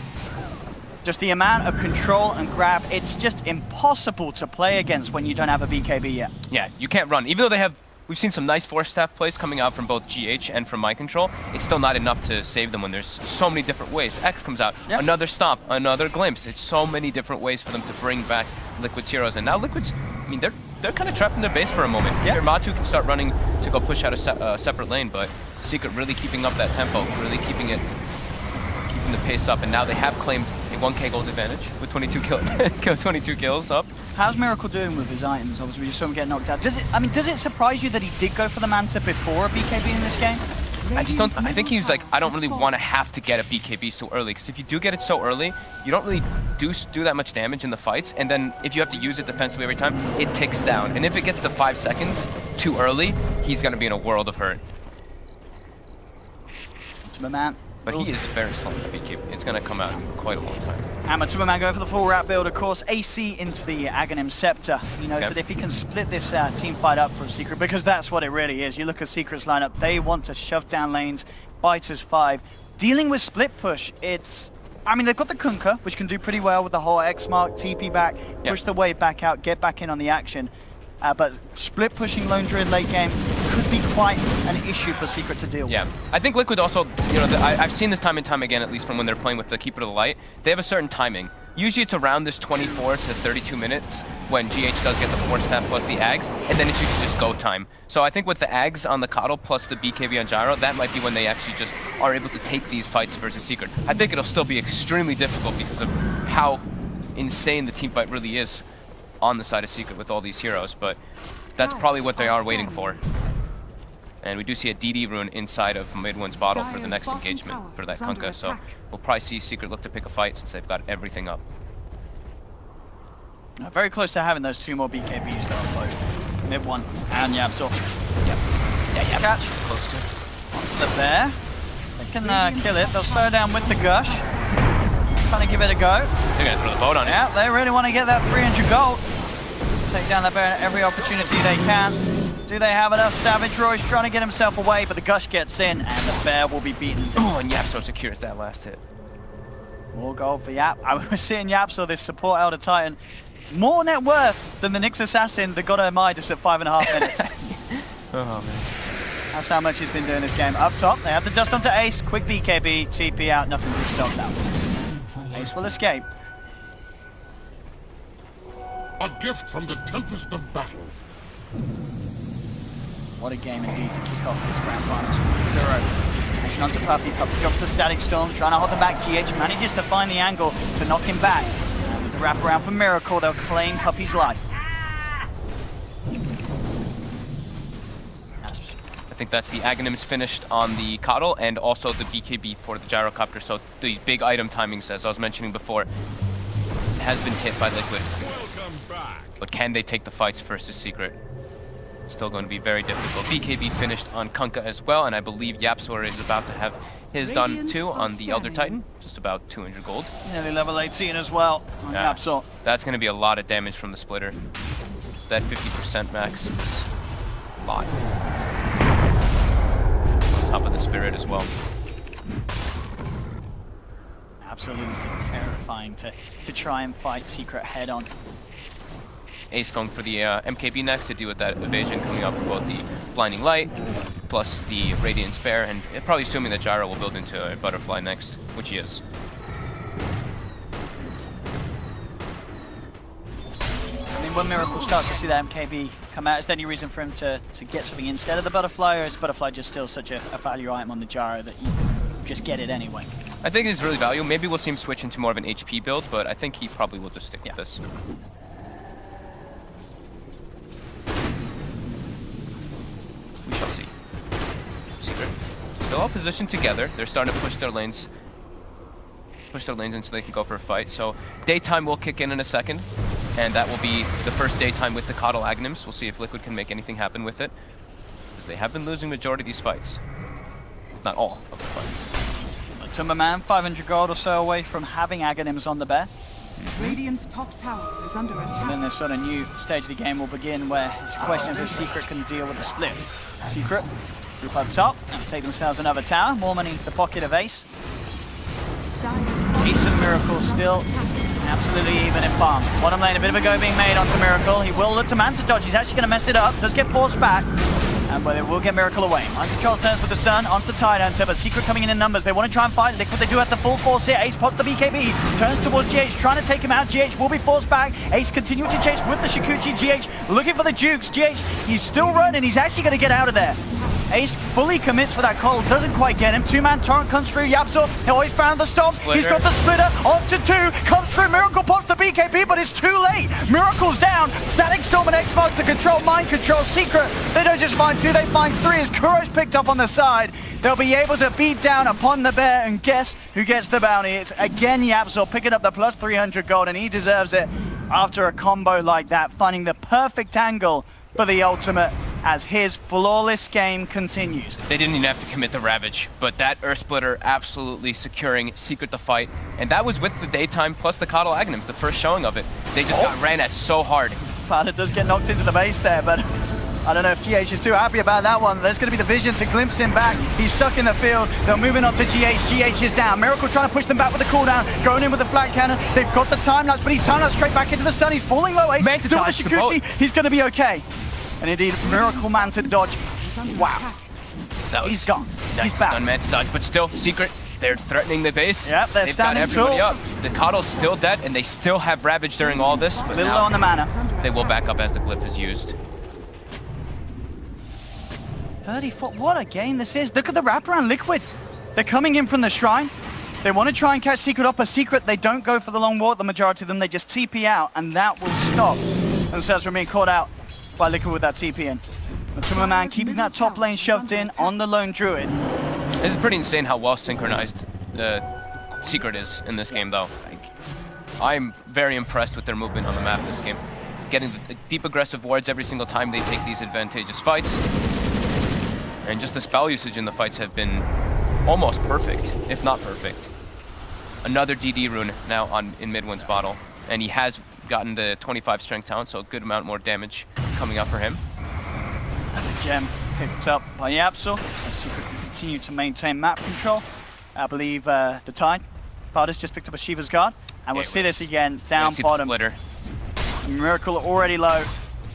Just the amount of control and grab, it's just impossible to play against when you don't have a BKB yet. Yeah, you can't run. Even though they have, we've seen some nice force staff plays coming out from both GH and from Mind Control, it's still not enough to save them when there's so many different ways. X comes out, another stomp, another glimpse. It's so many different ways for them to bring back Liquid's heroes. And now Liquid's, I mean, they're kind of trapped in their base for a moment. Here, Matu can start running to go push out a separate lane, but Secret really keeping up that tempo, really keeping the pace up. And now they have claimed a 1k gold advantage with 22 kills up. How's Miracle doing with his items? Obviously, we just saw him get knocked out. Does it surprise you that he did go for the Manta before a BKB in this game? I think he's like, I don't really want to have to get a BKB so early, because if you do get it so early, you don't really do that much damage in the fights, and then if you have to use it defensively every time, it ticks down. And if it gets to 5 seconds too early, he's going to be in a world of hurt. Man. But he is very slow in the BKB. It's going to come out in quite a long time. And Tumberman going for the full wrap build, of course. AC into the Aghanim Scepter. He knows that if he can split this team fight up for Secret, because that's what it really is. You look at Secret's lineup, they want to shove down lanes, biters 5. Dealing with split push, it's... I mean, they've got the Kunkka, which can do pretty well with the whole X-Mark, TP back, push the wave back out, get back in on the action. But split pushing Lone Druid late game could be quite an issue for Secret to deal with. Yeah, I think Liquid also, you know, I've seen this time and time again, at least from when they're playing with the Keeper of the Light. They have a certain timing. Usually it's around this 24 to 32 minutes when GH does get the force staff plus the Ags, and then it's usually just go time. So I think with the Ags on the Coddle plus the BKB on Gyro, that might be when they actually just are able to take these fights versus Secret. I think it'll still be extremely difficult because of how insane the team fight really is on the side of Secret with all these heroes, but that's probably what they are waiting for. And we do see a DD rune inside of Mid-One's bottle for the next engagement for that Kunkka, so we'll probably see Secret look to pick a fight since they've got everything up. Very close to having those 2 more BKBs though, both Mid-One and Yapzor. Yep. Yeah, catch. Close to. Onto the bear. They can kill it. They'll slow down with the gush. Trying to give it a go. They're going to throw the boat on it. Yeah, they really want to get that 300 gold. Take down that bear at every opportunity they can. Do they have enough? Savage Roy's trying to get himself away, but the gush gets in, and the bear will be beaten. Oh, and Yapzor secures that last hit. More gold for Yap. I was seeing Yapzor, this support Elder Titan, more net worth than the Nyx Assassin that got a Midas at 5.5 minutes. Oh, man. That's how much he's been doing this game. Up top, they have the dust onto Ace. Quick BKB, TP out, nothing to stop that. Ace will escape. A gift from the tempest of battle. What a game indeed to kick off this grand finals. Kuro pushing onto Puppey. Puppey drops the Static Storm, trying to hold them back. GH manages to find the angle to knock him back. And with the wraparound for Miracle, they'll claim Puppey's life. I think that's the Aghanims finished on the Coddle and also the BKB for the Gyrocopter. So the big item timings, as I was mentioning before, has been hit by Liquid. But can they take the fights versus Secret? Still going to be very difficult. BKB finished on Kunkka as well, and I believe Yapzor is about to have his done too on the Elder Titan. Just about 200 gold. Nearly level 18 as well on Yapzor. That's going to be a lot of damage from the splitter. That 50% max is a lot. On top of the spirit as well. Absolutely terrifying to try and fight Secret head on. Ace going for the MKB next to deal with that evasion coming up with both the Blinding Light plus the Radiant Spare, and probably assuming that Gyro will build into a Butterfly next, which he is. I mean, when Miracle starts to see that MKB come out, is there any reason for him to get something instead of the Butterfly, or is Butterfly just still such a value item on the Gyro that you just get it anyway? I think it's really valuable. Maybe we'll see him switch into more of an HP build, but I think he probably will just stick with this. We shall see. Secret still all positioned together. They're starting to push their lanes until they can go for a fight. So daytime will kick in a second, and that will be the first daytime with the Coddle Aghanims. We'll see if Liquid can make anything happen with it, because they have been losing majority of these fights, if not all of the fights. Timberman, 500 gold or so away from having Aghanims on the bear. Radiant's top tower is under attack. And then this sort of new stage of the game will begin, where it's a question of if Secret can deal with the split. Secret, group up top, and take themselves another tower. More money into the pocket of Ace. Ace and Miracle still absolutely even in farm. Bottom lane, a bit of a go being made onto Miracle. He will look to Manta dodge. He's actually going to mess it up. Does get forced back. And where they will get Miracle away. Mind Control turns with the stun onto the Tide Hunter, but Secret coming in numbers. They want to try and fight Liquid. They do have the full force here. Ace pops the BKB, turns towards GH, trying to take him out. GH will be forced back. Ace continuing to chase with the Shikuchi. GH looking for the Jukes. GH, he's still running. He's actually going to get out of there. Ace fully commits for that call, doesn't quite get him. Two-man torrent comes through. Yapzor, he found the stops. He's got the splitter onto 2. Comes through. Miracle pops the BKB, but it's too late. Miracle's down. Static Storm and X-Mark to control Mind Control. Secret, they don't just find 2, they find 3 as Kuro's picked up on the side. They'll be able to beat down upon the bear, and guess who gets the bounty? It's again Yapzor picking up the plus 300 gold, and he deserves it after a combo like that, finding the perfect angle for the ultimate as his flawless game continues. They didn't even have to commit the Ravage, but that Earth Splitter absolutely securing Secret the fight, and that was with the daytime plus the Coddle Aghanims, the first showing of it. They just got ran at so hard. Fowler does get knocked into the base there, but I don't know if GH is too happy about that one. There's going to be the vision to glimpse him back. He's stuck in the field. They're moving on to GH. GH is down. Miracle trying to push them back with the cooldown. Going in with the flat cannon. They've got the time lapse, but he's time lapse straight back into the stun. He's falling low. Ace to do with the Shikuchi. He's going to be okay. And indeed, Miracle man to dodge. Wow. He's gone. He's back. Man to dodge, but still, Secret, they're threatening the base. Yep, they're standing everybody up. The Coddle's still dead, and they still have Ravage during all this. But little low on the mana. They will back up as the glyph is used. 34, what a game this is. Look at the wraparound Liquid. They're coming in from the shrine. They want to try and catch Secret up. A Secret, they don't go for the long walk, the majority of them. They just TP out, and that will stop themselves from being caught out by Liquid with that TP in. Matumba Man keeping that top lane shoved in on the lone druid. This is pretty insane how well synchronized Secret is in this game, though. Like, I'm very impressed with their movement on the map this game. Getting the deep aggressive wards every single time they take these advantageous fights. And just the spell usage in the fights have been almost perfect, if not perfect. Another DD rune now in Midwind's bottle. And he has gotten the 25 strength talent, so a good amount more damage coming up for him. And the gem picked up by Yapsel. Secret can continue to maintain map control. I believe the Tide Partis just picked up a Shiva's Guard. And we'll see this again down bottom. Miracle already low.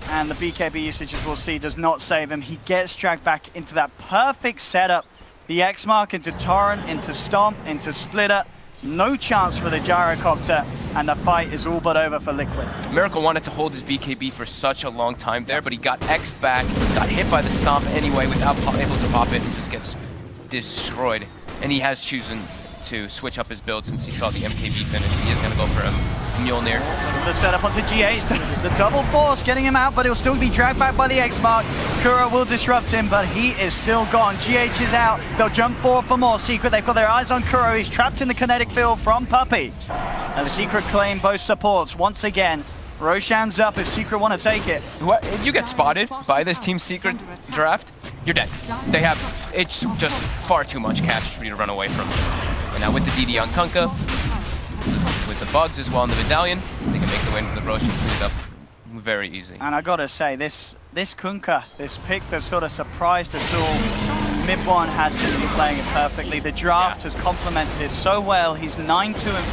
And the BKB usage, as we'll see, does not save him. He gets dragged back into that perfect setup. The X mark into Torrent, into Stomp, into Splitter. No chance for the Gyrocopter, and the fight is all but over for Liquid. Miracle wanted to hold his BKB for such a long time there, but he got X'd back, got hit by the Stomp anyway without able to pop it, and just gets destroyed. And he has chosen to switch up his build since he saw the MKB finish. He is going to go for a Mjolnir. The setup onto GH, the double force getting him out, but he'll still be dragged back by the X mark. Kuro will disrupt him, but he is still gone. GH is out. They'll jump forward for more. Secret, they've got their eyes on Kuro. He's trapped in the kinetic field from Puppey. And the Secret claim both supports once again. Roshan's up if Secret want to take it. What? If you get spotted by this Team Secret draft, you're dead. They have, it's just far too much cash for you to run away from. And now with the DD on Kunkka, with the bugs as well in the medallion, they can make the win for the Roshan cleaned up very easy. And I gotta say, this Kunkka, this pick that sort of surprised us all, Mid1 has just been playing it perfectly. The draft has complemented it so well. He's 9-2 and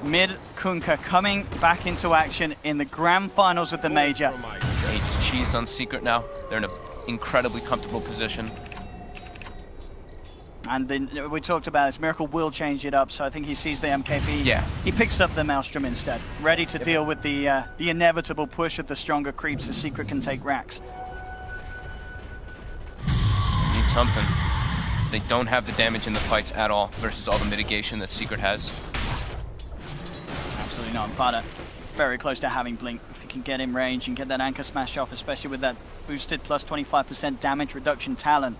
15. Mid Kunkka coming back into action in the grand finals of the major. They just cheese on Secret now. They're in an incredibly comfortable position. And then we talked about this, Miracle will change it up, so I think he sees the MKB. Yeah. He picks up the Maelstrom instead, ready to deal with the inevitable push of the stronger creeps as Secret can take racks. Need something. They don't have the damage in the fights at all versus all the mitigation that Secret has. Absolutely not. Fada very close to having Blink. If you can get in range and get that Anchor Smash off, especially with that boosted plus 25% damage reduction talent,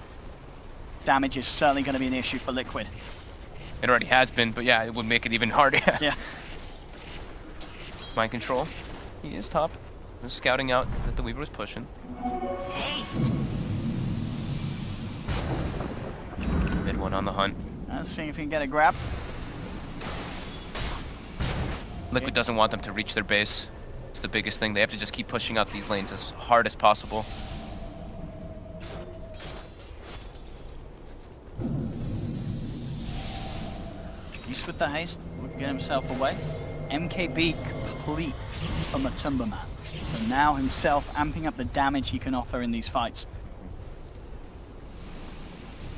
damage is certainly going to be an issue for Liquid. It already has been, but yeah, it would make it even harder. Yeah. Mind control. He is top. Just scouting out that the Weaver was pushing. Haste. Mid one on the hunt. Let's see if he can get a grab. Liquid doesn't want them to reach their base. It's the biggest thing. They have to just keep pushing out these lanes as hard as possible. East with the haste, will get himself away. MKB complete for Matumba Man. So now himself amping up the damage he can offer in these fights.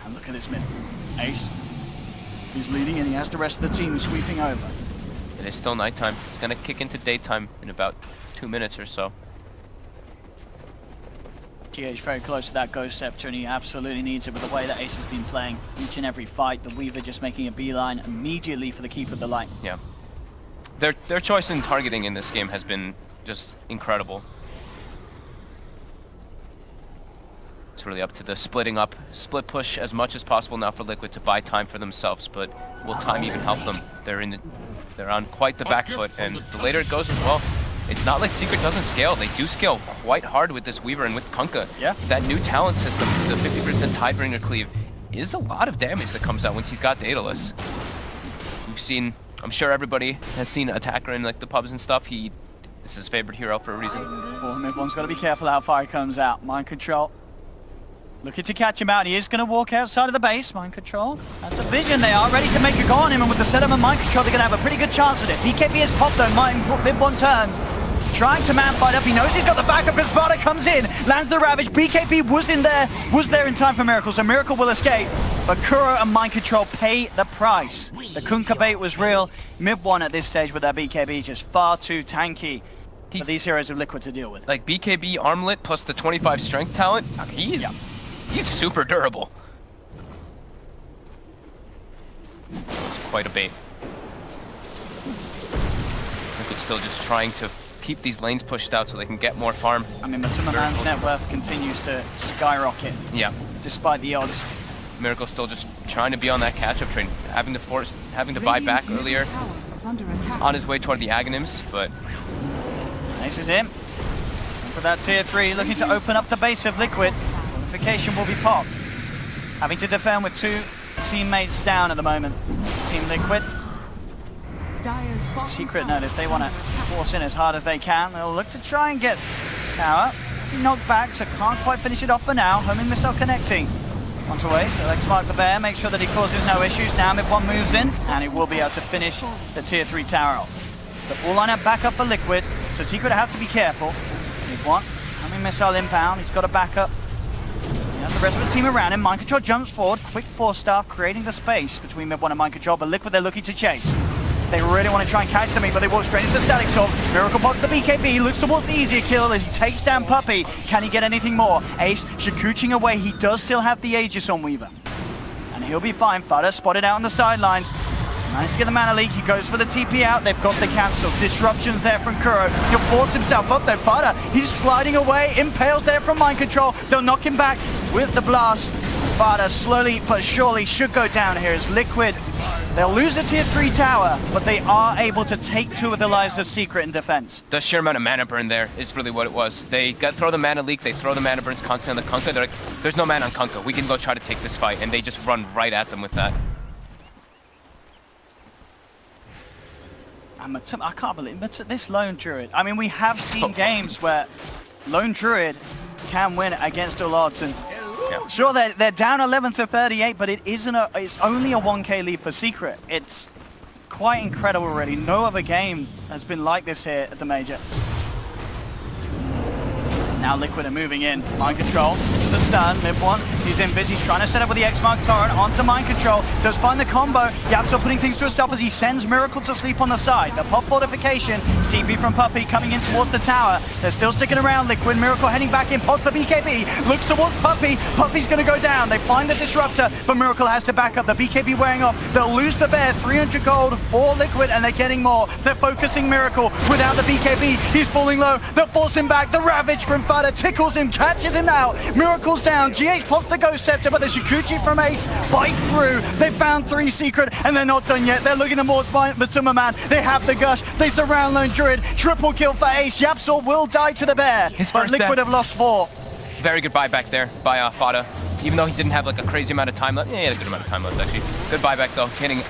And look at this mid. Ace. He's leading and he has the rest of the team sweeping over. It is still nighttime. It's going to kick into daytime in about 2 minutes or so. GH very close to that Ghost Scepter, and he absolutely needs it with the way that Ace has been playing each and every fight. The Weaver just making a beeline immediately for the Keep of the Light. Yeah. Their choice in targeting in this game has been just incredible. It's really up to the splitting up, split push as much as possible now for Liquid to buy time for themselves, but will time even help them? They're on quite the back foot, and the later it goes as well. It's not like Secret doesn't scale. They do scale quite hard with this Weaver and with Kunkka. Yeah. That new talent system, the 50% Tidebringer cleave, is a lot of damage that comes out once he's got Daedalus. We've seen, I'm sure everybody has seen Attacker in like the pubs and stuff. This is his favorite hero for a reason. Well, Mid1's got to be careful how far he comes out. Mind control. Looking to catch him out. He is going to walk outside of the base. Mind control. That's a vision. They are ready to make a go on him, and with the setup of mind control, they're going to have a pretty good chance at it. BKB is popped though. Mid1 turns. Trying to man fight up. He knows he's got the backup as Vada comes in. Lands the Ravage. BKB was there in time for Miracle, so Miracle will escape. But Kuro and Mind Control pay the price. The Kunkka bait was real. Mid1 at this stage with their BKB just far too tanky for these heroes of Liquid to deal with. Like BKB armlet plus the 25 strength talent, he's super durable. It's quite a bait. Liquid still just trying to keep these lanes pushed out so they can get more farm. I mean, Matuma Man's net worth continues to skyrocket. Yeah. Despite the odds. Miracle still just trying to be on that catch-up train, having to buy back earlier. On his way toward the Aghanims, but Ace is in. Into that tier 3, looking to open up the base of Liquid. Fortification will be popped. Having to defend with 2 teammates down at the moment. Team Liquid. Secret notice, they want to force in as hard as they can. They'll look to try and get tower. Knocked back, so can't quite finish it off for now. Homing missile connecting. Onto Ace, so let's mark the bear, make sure that he causes no issues. Now mid-1 moves in, and he will be able to finish the tier 3 tower off. The full lineup back up for Liquid, so Secret have to be careful. Mid-1, homing missile inbound, he's got a backup. He has the rest of the team around him. Mind Control jumps forward, quick force staff, creating the space between mid-1 and Mind Control, but Liquid they're looking to chase. They really want to try and catch something, but they walk straight into the static sword. Miracle pops the BKB, looks towards the easier kill as he takes down Puppey. Can he get anything more? Ace Shikuching away, he does still have the Aegis on Weaver. And he'll be fine. Fada spotted out on the sidelines. Managed to get the mana leak, he goes for the TP out, they've got the cancel. Disruptions there from Kuro. He'll force himself up though. Fada, he's sliding away, impales there from Mind Control. They'll knock him back with the blast. Fada slowly but surely should go down here as Liquid. They'll lose a tier 3 tower, but they are able to take 2 of the lives of Secret in defense. the sheer amount of mana burn there is really what it was. They throw the mana leak, they throw the mana burns constantly on the Kunkka. They're like, there's no mana on Kunkka, we can go try to take this fight, and they just run right at them with that. I can't believe it. This Lone Druid. I mean, we have seen games where Lone Druid can win against all odds, and sure, they're down 11 to 38, but it's only a 1k lead for Secret. It's quite incredible, really. No other game has been like this here at the Major. Now Liquid are moving in. Mind Control to the stun. Mid-1, he's in busy. He's trying to set up with the X-Mark Torrent onto Mind Control. Does find the combo. Yapso putting things to a stop as he sends Miracle to sleep on the side. The pop fortification. TP from Puppey coming in towards the tower. They're still sticking around. Liquid, Miracle heading back in. Pops the BKB. Looks towards Puppey. Puppey's going to go down. They find the Disruptor, but Miracle has to back up. The BKB wearing off. They'll lose the bear. 300 gold for Liquid, and they're getting more. They're focusing Miracle without the BKB. He's falling low. They'll force him back. The Ravage from Fada tickles him, catches him out. Miracle's down. GH pops the Ghost Scepter, but the Shikuchi from Ace bites through. They found 3 Secret, and they're not done yet. They're looking at more Matuma Man. They have the Gush. They surround Lone Druid. Triple kill for Ace. Yapsor will die to the bear, but Liquid have lost 4. Very good buyback there by Fada. Even though he didn't have like a crazy amount of time left. Yeah, he had a good amount of time left actually. Good buyback though, hitting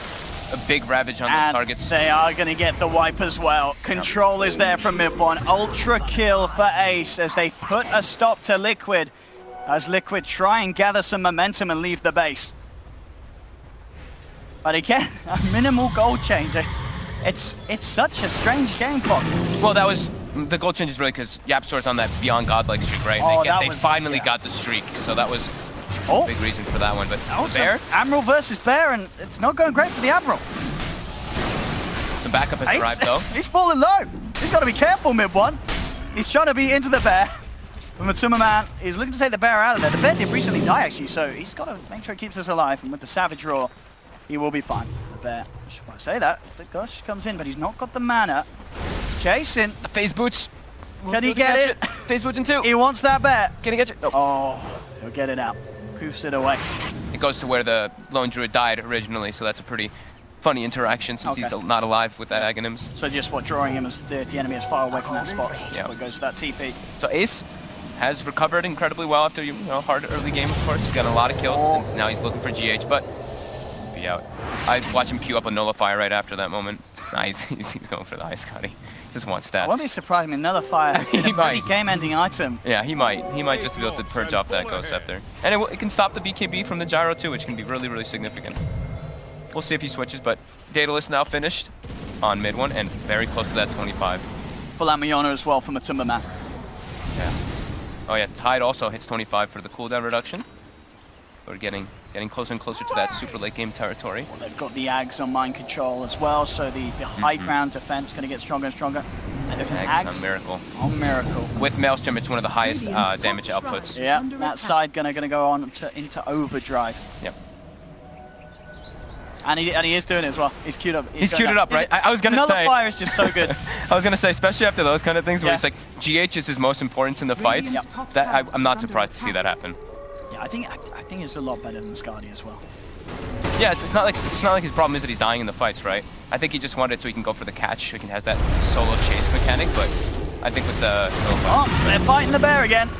a big Ravage on the targets. They are going to get the wipe as well. Control is there from mid-1. Ultra kill for Ace as they put a stop to Liquid. As Liquid try and gather some momentum and leave the base. But again, a minimal goal change. It's such a strange game for them. Well, that was the goal change is really because Yapsor's on that beyond godlike streak, right? Oh, they finally got the streak, so that was a big reason for that one. But Bear, Admiral versus Bear, and it's not going great for the Admiral. The backup has arrived though. He's falling low. He's got to be careful, mid-1. He's trying to be into the Bear. But Matuma Man is looking to take the Bear out of there. The Bear did recently die actually, so he's got to make sure he keeps us alive. And with the Savage Roar, he will be fine. The Bear, I say that, the Gush comes in, but he's not got the mana. He's chasing. The Phase Boots. Can he get it? Phase Boots in 2. He wants that Bear. Can he get it? Oh, he'll get it out. Poofs it away. It goes to where the Lone Druid died originally, so that's a pretty funny interaction since he's not alive with that Aghanims. So just drawing him as the enemy as far away from that spot. Yeah. So it goes for that TP. So Ace has recovered incredibly well after hard early game, of course. He's got a lot of kills, and now he's looking for GH, but be out. I watch him queue up a Nullifier right after that moment. Nah, he's going for the Ice Scotty. Just wants stats. I won't be surprised. I mean, Nullifier has been a pretty game-ending item. Yeah, he might just be able to purge off that Ghost Scepter. And it can stop the BKB from the Gyro too, which can be really, really significant. We'll see if he switches, but Daedalus now finished on mid-1 and very close to that 25. Full Amiona as well from Matuma Man. Yeah. Oh yeah, Tide also hits 25 for the cooldown reduction. We're getting closer and closer to that super late game territory. Well, they've got the Ags on Mind Control as well, so the high ground defense is going to get stronger and stronger. And there's an Ags on Miracle. On Miracle. With Maelstrom, it's one of the highest damage outputs. Yeah, that side gonna go on into overdrive. Yep. And he is doing it as well. He's queued up. He's queued it up, right? I was gonna Another say. fire is just so good. I was gonna say, especially after those kind of things where Yeah. it's like GH is his most important in the fights. Yep. That I'm not surprised to see that happen. Yeah, I think it's a lot better than Skadi as well. Yeah, it's not like his problem is that he's dying in the fights, right? I think he just wanted it so he can go for the catch, so he can have that solo chase mechanic. But I think with the Oh, they're fighting the bear again.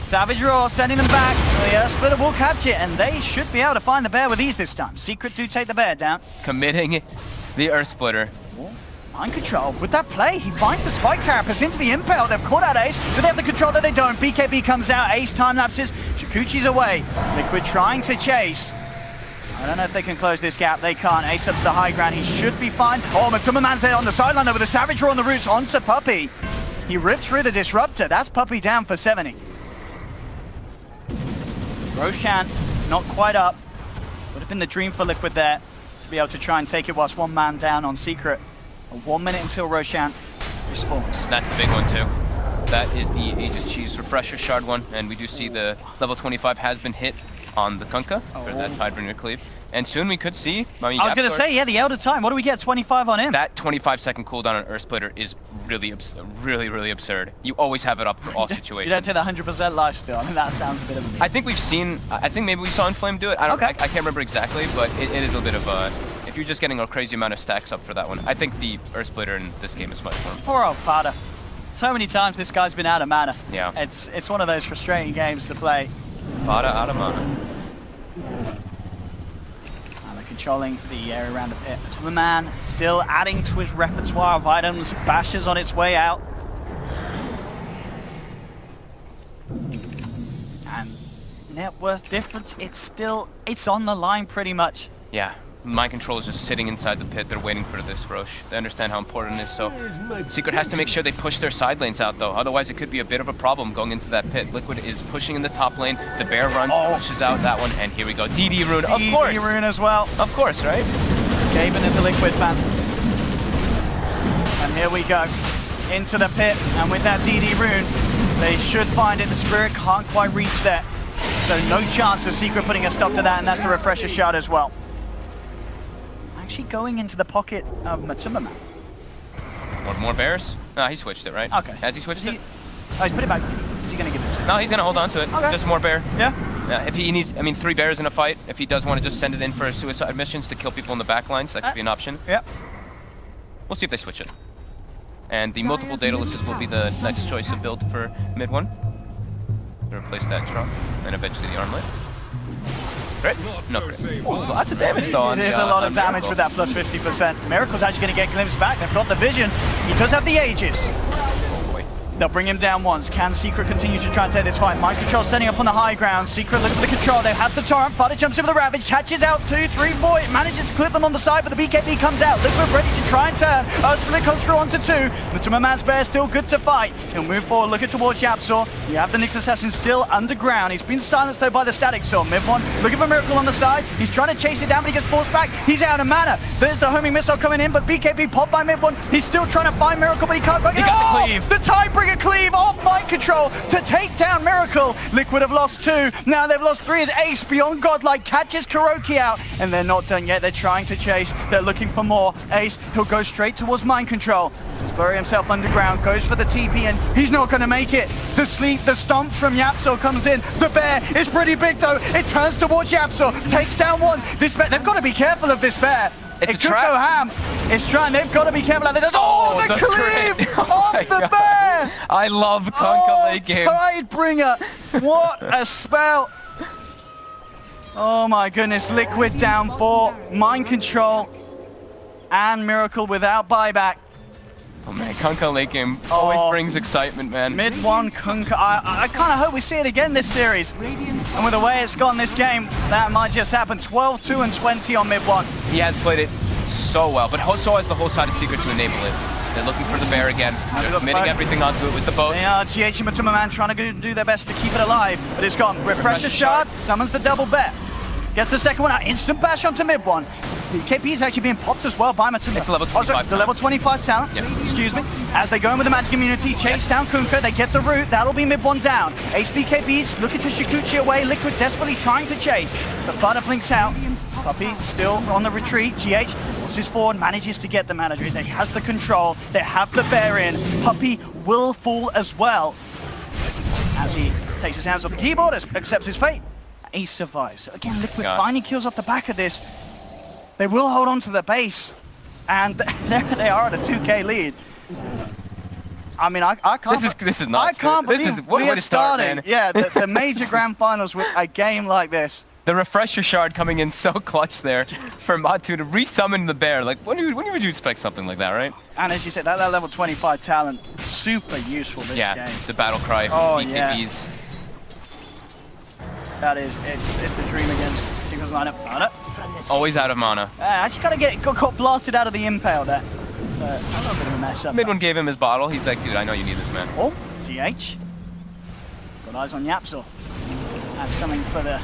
Savage Roar sending them back. The Splitter will catch it, and they should be able to find the bear with ease this time. Secret do take the bear down. committing the Earth Splitter. Mind control with that play. He finds the spike carapace into the impale. They've caught out Ace. Do they have the control that they don't? BKB comes out. Ace time lapses. Shikuchi's away. Liquid trying to chase. I don't know if they can close this gap. They can't. Ace up to the high ground. He should be fine. Oh, Matuma Man's there on the sideline though with a Savage Roar on the roots onto Puppey. He rips through the Disruptor. That's Puppey down for 70. Roshan not quite up. Would have been the dream for Liquid there to be able to try and take it whilst one man down on Secret. 1 minute until Roshan respawns. That's the big one too. That is the Aegis Cheese Refresher Shard one, and we do see the level 25 has been hit on the Kunkka for that Tidebringer cleave. And soon we could see, I was going to say, yeah, the Elder Time. What do we get? 25 on him. that 25-second cooldown on Earth Splitter is really, really absurd. You always have it up for all situations. You don't take the 100% life still. I mean, that sounds a bit of a... I think we've seen, I think maybe we saw Inflame do it. I can't remember exactly, but it is a bit of a, if you're just getting a crazy amount of stacks up for that one, I think the Earth Splitter in this game is much more important. Poor old Fada. So many times this guy's been out of mana. Yeah. It's one of those frustrating games to play. Vada out of mana. And they're controlling the area around the pit. Matuma Man still adding to his repertoire of items. Bashes on its way out. And net worth difference, it's on the line pretty much. Yeah, Mind Control is just sitting inside the pit. They're waiting for this Roche. They understand how important it is, so Secret has to make sure they push their side lanes out, though. Otherwise, it could be a bit of a problem going into that pit. Liquid is pushing in the top lane. The bear runs, pushes out that one, and here we go. DD Rune, of course! DD Rune as well. Of course, right? Gaben is a Liquid fan. And here we go. Into the pit, and with that DD Rune, they should find it. The Spirit can't quite reach there. So no chance of Secret putting a stop to that, and that's the Refresher Shard as well. Actually going into the pocket of Matuma Man. More bears? No, he switched it, right? Okay. Has he switched it? Oh, he's put it back. Is he going to give it to him? No, he's going to hold on to it. Okay. Just more bear. Yeah? Yeah, if he needs, 3 bears in a fight, if he does want to just send it in for suicide missions to kill people in the back lines, that could be an option. Yeah. We'll see if they switch it. And the multiple data lists will be the next choice of build for mid one. To replace that Trump, and eventually the armlet. Crit? No crit. Ooh, lots of damage though on There's the, a lot of on damage Miracle. with that plus 50%. Miracle's actually going to get glimpsed back. They've got the vision. He does have the Aegis. Oh boy. They'll bring him down once. Can Secret continue to try and take this fight? Mind Control setting up on the high ground. Secret looking for the control. They have the torrent. Fada jumps in with the Ravage. Catches out 2, 3, 4. It manages to clip them on the side, but the BKB comes out. Liquid ready to try and turn. Split comes through onto 2. Matuma Man's Bear still good to fight. He'll move forward, looking towards Yapsor. You have the Nyx Assassin still underground. He's been silenced though by the Static Storm. Mid one looking for Miracle on the side. He's trying to chase it down, but he gets forced back. He's out of mana. There's the homing missile coming in, but BKB popped by mid one. He's still trying to find Miracle, but he can't quite get it. got the cleave. The Tidebringer cleave off Mind Control to take down Miracle. Liquid have lost 2. Now they've lost 3 as Ace, beyond godlike, catches Kuroki out. And they're not done yet. They're trying to chase. They're looking for more. Ace, he'll go straight towards Mind Control. Just bury himself underground, goes for the TP, and he's not going to make it. The sleep, the stomp from Yapsor comes in. The bear is pretty big though. It turns towards Yapsor, takes down one. This bear, they've got to be careful of this bear. It's It a could trap. go ham. It's trying. They've got to be careful. The cleave crit. Oh on my the God. bear. I love Kunkka late game. Tidebringer. What a spell. Oh my goodness. Liquid down 4. Mind Control and Miracle without buyback. Oh man, Kunkka late game always Oh. brings excitement, man. Mid 1 Kunkka. I kind of hope we see it again this series. And with the way it's gone this game, that might just happen. 12, 2, and 20 on mid 1. He has played it so well, but so has the whole side of Secret to enable it. They're looking for the bear again. They're look, committing fire. everything onto it with the boat. They are GH and Matuma Man trying to do their best to keep it alive, but it's gone. Refresher Shard summons the double bear. Gets the second one out. Instant bash onto mid 1. The KP is actually being popped as well by Matuma. It's level 25 the level 25 talent. Yep. Excuse me. As they go in with the magic immunity, chase down Kunkka. They get the root. That'll be mid 1 down. Ace BKBs looking to Shikuchi away. Liquid desperately trying to chase. But Fada blinks out. Puppey still on the retreat. GH forces forward, manages to get the manager. He has the control. They have the bear in. Puppey will fall as well. As he takes his hands off the keyboard, accepts his fate. Ace survives. So again, Liquid finding kills off the back of this. They will hold on to the base. And there they are at a 2K lead. I mean, I can't. This is nuts. I can't dude. believe This is what we way are to start, starting. man. Yeah, the major grand finals with a game like this. The refresher shard coming in so clutch there for Mod2 to resummon the bear. Like, when would you expect something like that, right? And as you said, that level 25 talent, super useful this game. The battle cry, Oh, BKBs. That is, it's the dream against Secret's lineup. Always out of mana. Actually got blasted out of the impale there. So, a little bit of a mess up. Mid one gave him his bottle. He's like, dude, I know you need this, man. Oh, GH. Got eyes on Yapsel. That's something for the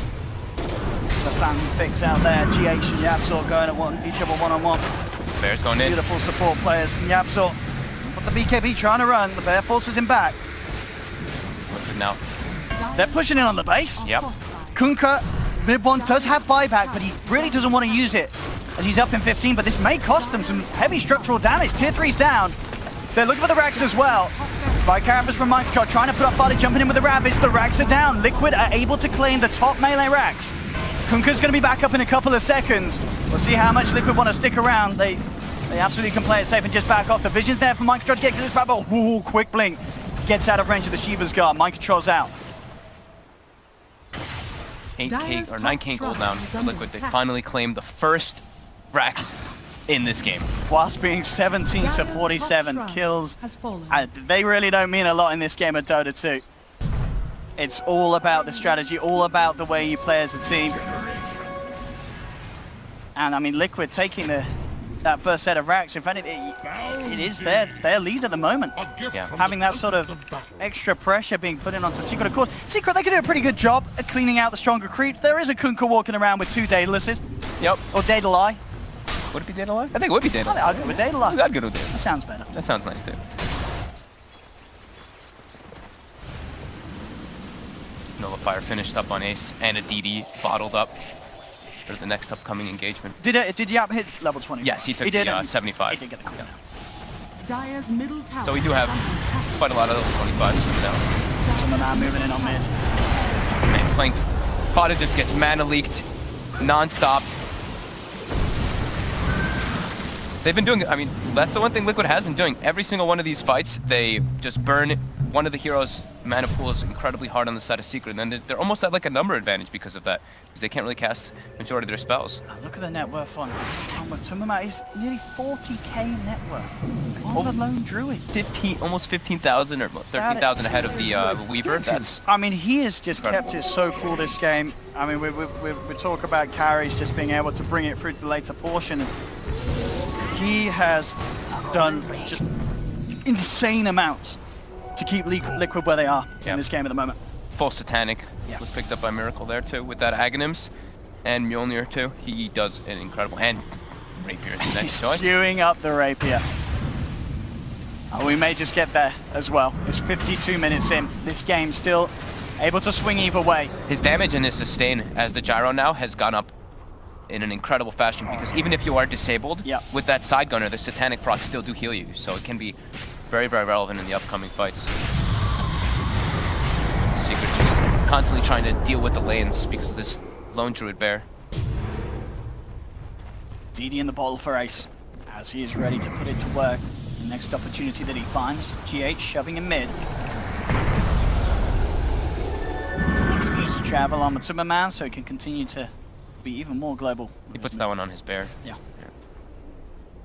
fan fix out there. GH and Yapsel going at each other one-on-one. Bear's going in. Beautiful support players. Yapsel, but the BKB trying to run. The bear forces him back. Liquid now. They're pushing in on the base. Yep. Kunkka, mid one does have buyback, but he really doesn't want to use it as he's up in 15, but this may cost them some heavy structural damage. Tier 3's down. They're looking for the Rax as well. By Carapace from Microshot, trying to put up Farley, jumping in with the Ravage. The Rax are down. Liquid are able to claim the top melee Rax. Kunkka's going to be back up in a couple of seconds. We'll see how much Liquid want to stick around. They absolutely can play it safe and just back off. The vision's there for Microshot to get this back, but ooh, quick blink. Gets out of range of the Shiva's guard. Microshot's out. 8K or 9K gold down for Liquid. They finally claimed the first Rax in this game. Whilst being 17 to 47 kills, they really don't mean a lot in this game of Dota 2. It's all about the strategy, all about the way you play as a team. And I mean, Liquid taking that first set of racks, in fact, it is their lead at the moment. Having that sort of extra pressure being put in onto Secret, of course. Secret, they can do a pretty good job at cleaning out the stronger creeps. There is a Kunkka walking around with 2 Daedalus. Yep. Or Daedalus. Would it be Daedalus? I think it would be Daedalus. I'll go with Daedalus. I'd go with Daedalus. That sounds better. That sounds nice, too. Nullifier finished up on Ace, and a DD bottled up for the next upcoming engagement. Did Yap hit level 20? Yes, he took the 75. He did get the cooldown. Dire's middle tower. So we do have quite a lot of level 25s now. Some of them moving in on mid. Man, playing Fada just gets mana leaked non-stop. They've been doing, I mean, that's the one thing Liquid has been doing. Every single one of these fights, they just burn one of the heroes' mana pools incredibly hard on the side of Secret, and then they're almost at like a number advantage because of that, because they can't really cast majority of their spells. Look at the net worth on Tumama. He's nearly 40k net worth. All the lone druid. Almost 15,000 or 13,000 ahead of the Weaver. That's. I mean, he has just incredible. kept it so cool this game. I mean, we talk about carries just being able to bring it through to the later portion. He has done just insane amounts to keep Liquid where they are in this game at the moment. Full Satanic was picked up by Miracle there too, with that Aghanims and Mjolnir too. He does an incredible, and Rapier is the next choice. Queuing up the Rapier. We may just get there as well. It's 52 minutes in. This game still able to swing either way. His damage and his sustain as the Gyro now has gone up in an incredible fashion, because even if you are disabled, with that side gunner, the Satanic procs still do heal you, so it can be very, very relevant in the upcoming fights. Secret just constantly trying to deal with the lanes because of this lone druid bear. DD in the bottle for Ace, as he is ready to put it to work. The next opportunity that he finds, GH shoving in mid. Needs to travel on Matsuma Man so he can continue to be even more global. He puts that one on his bear. Yeah.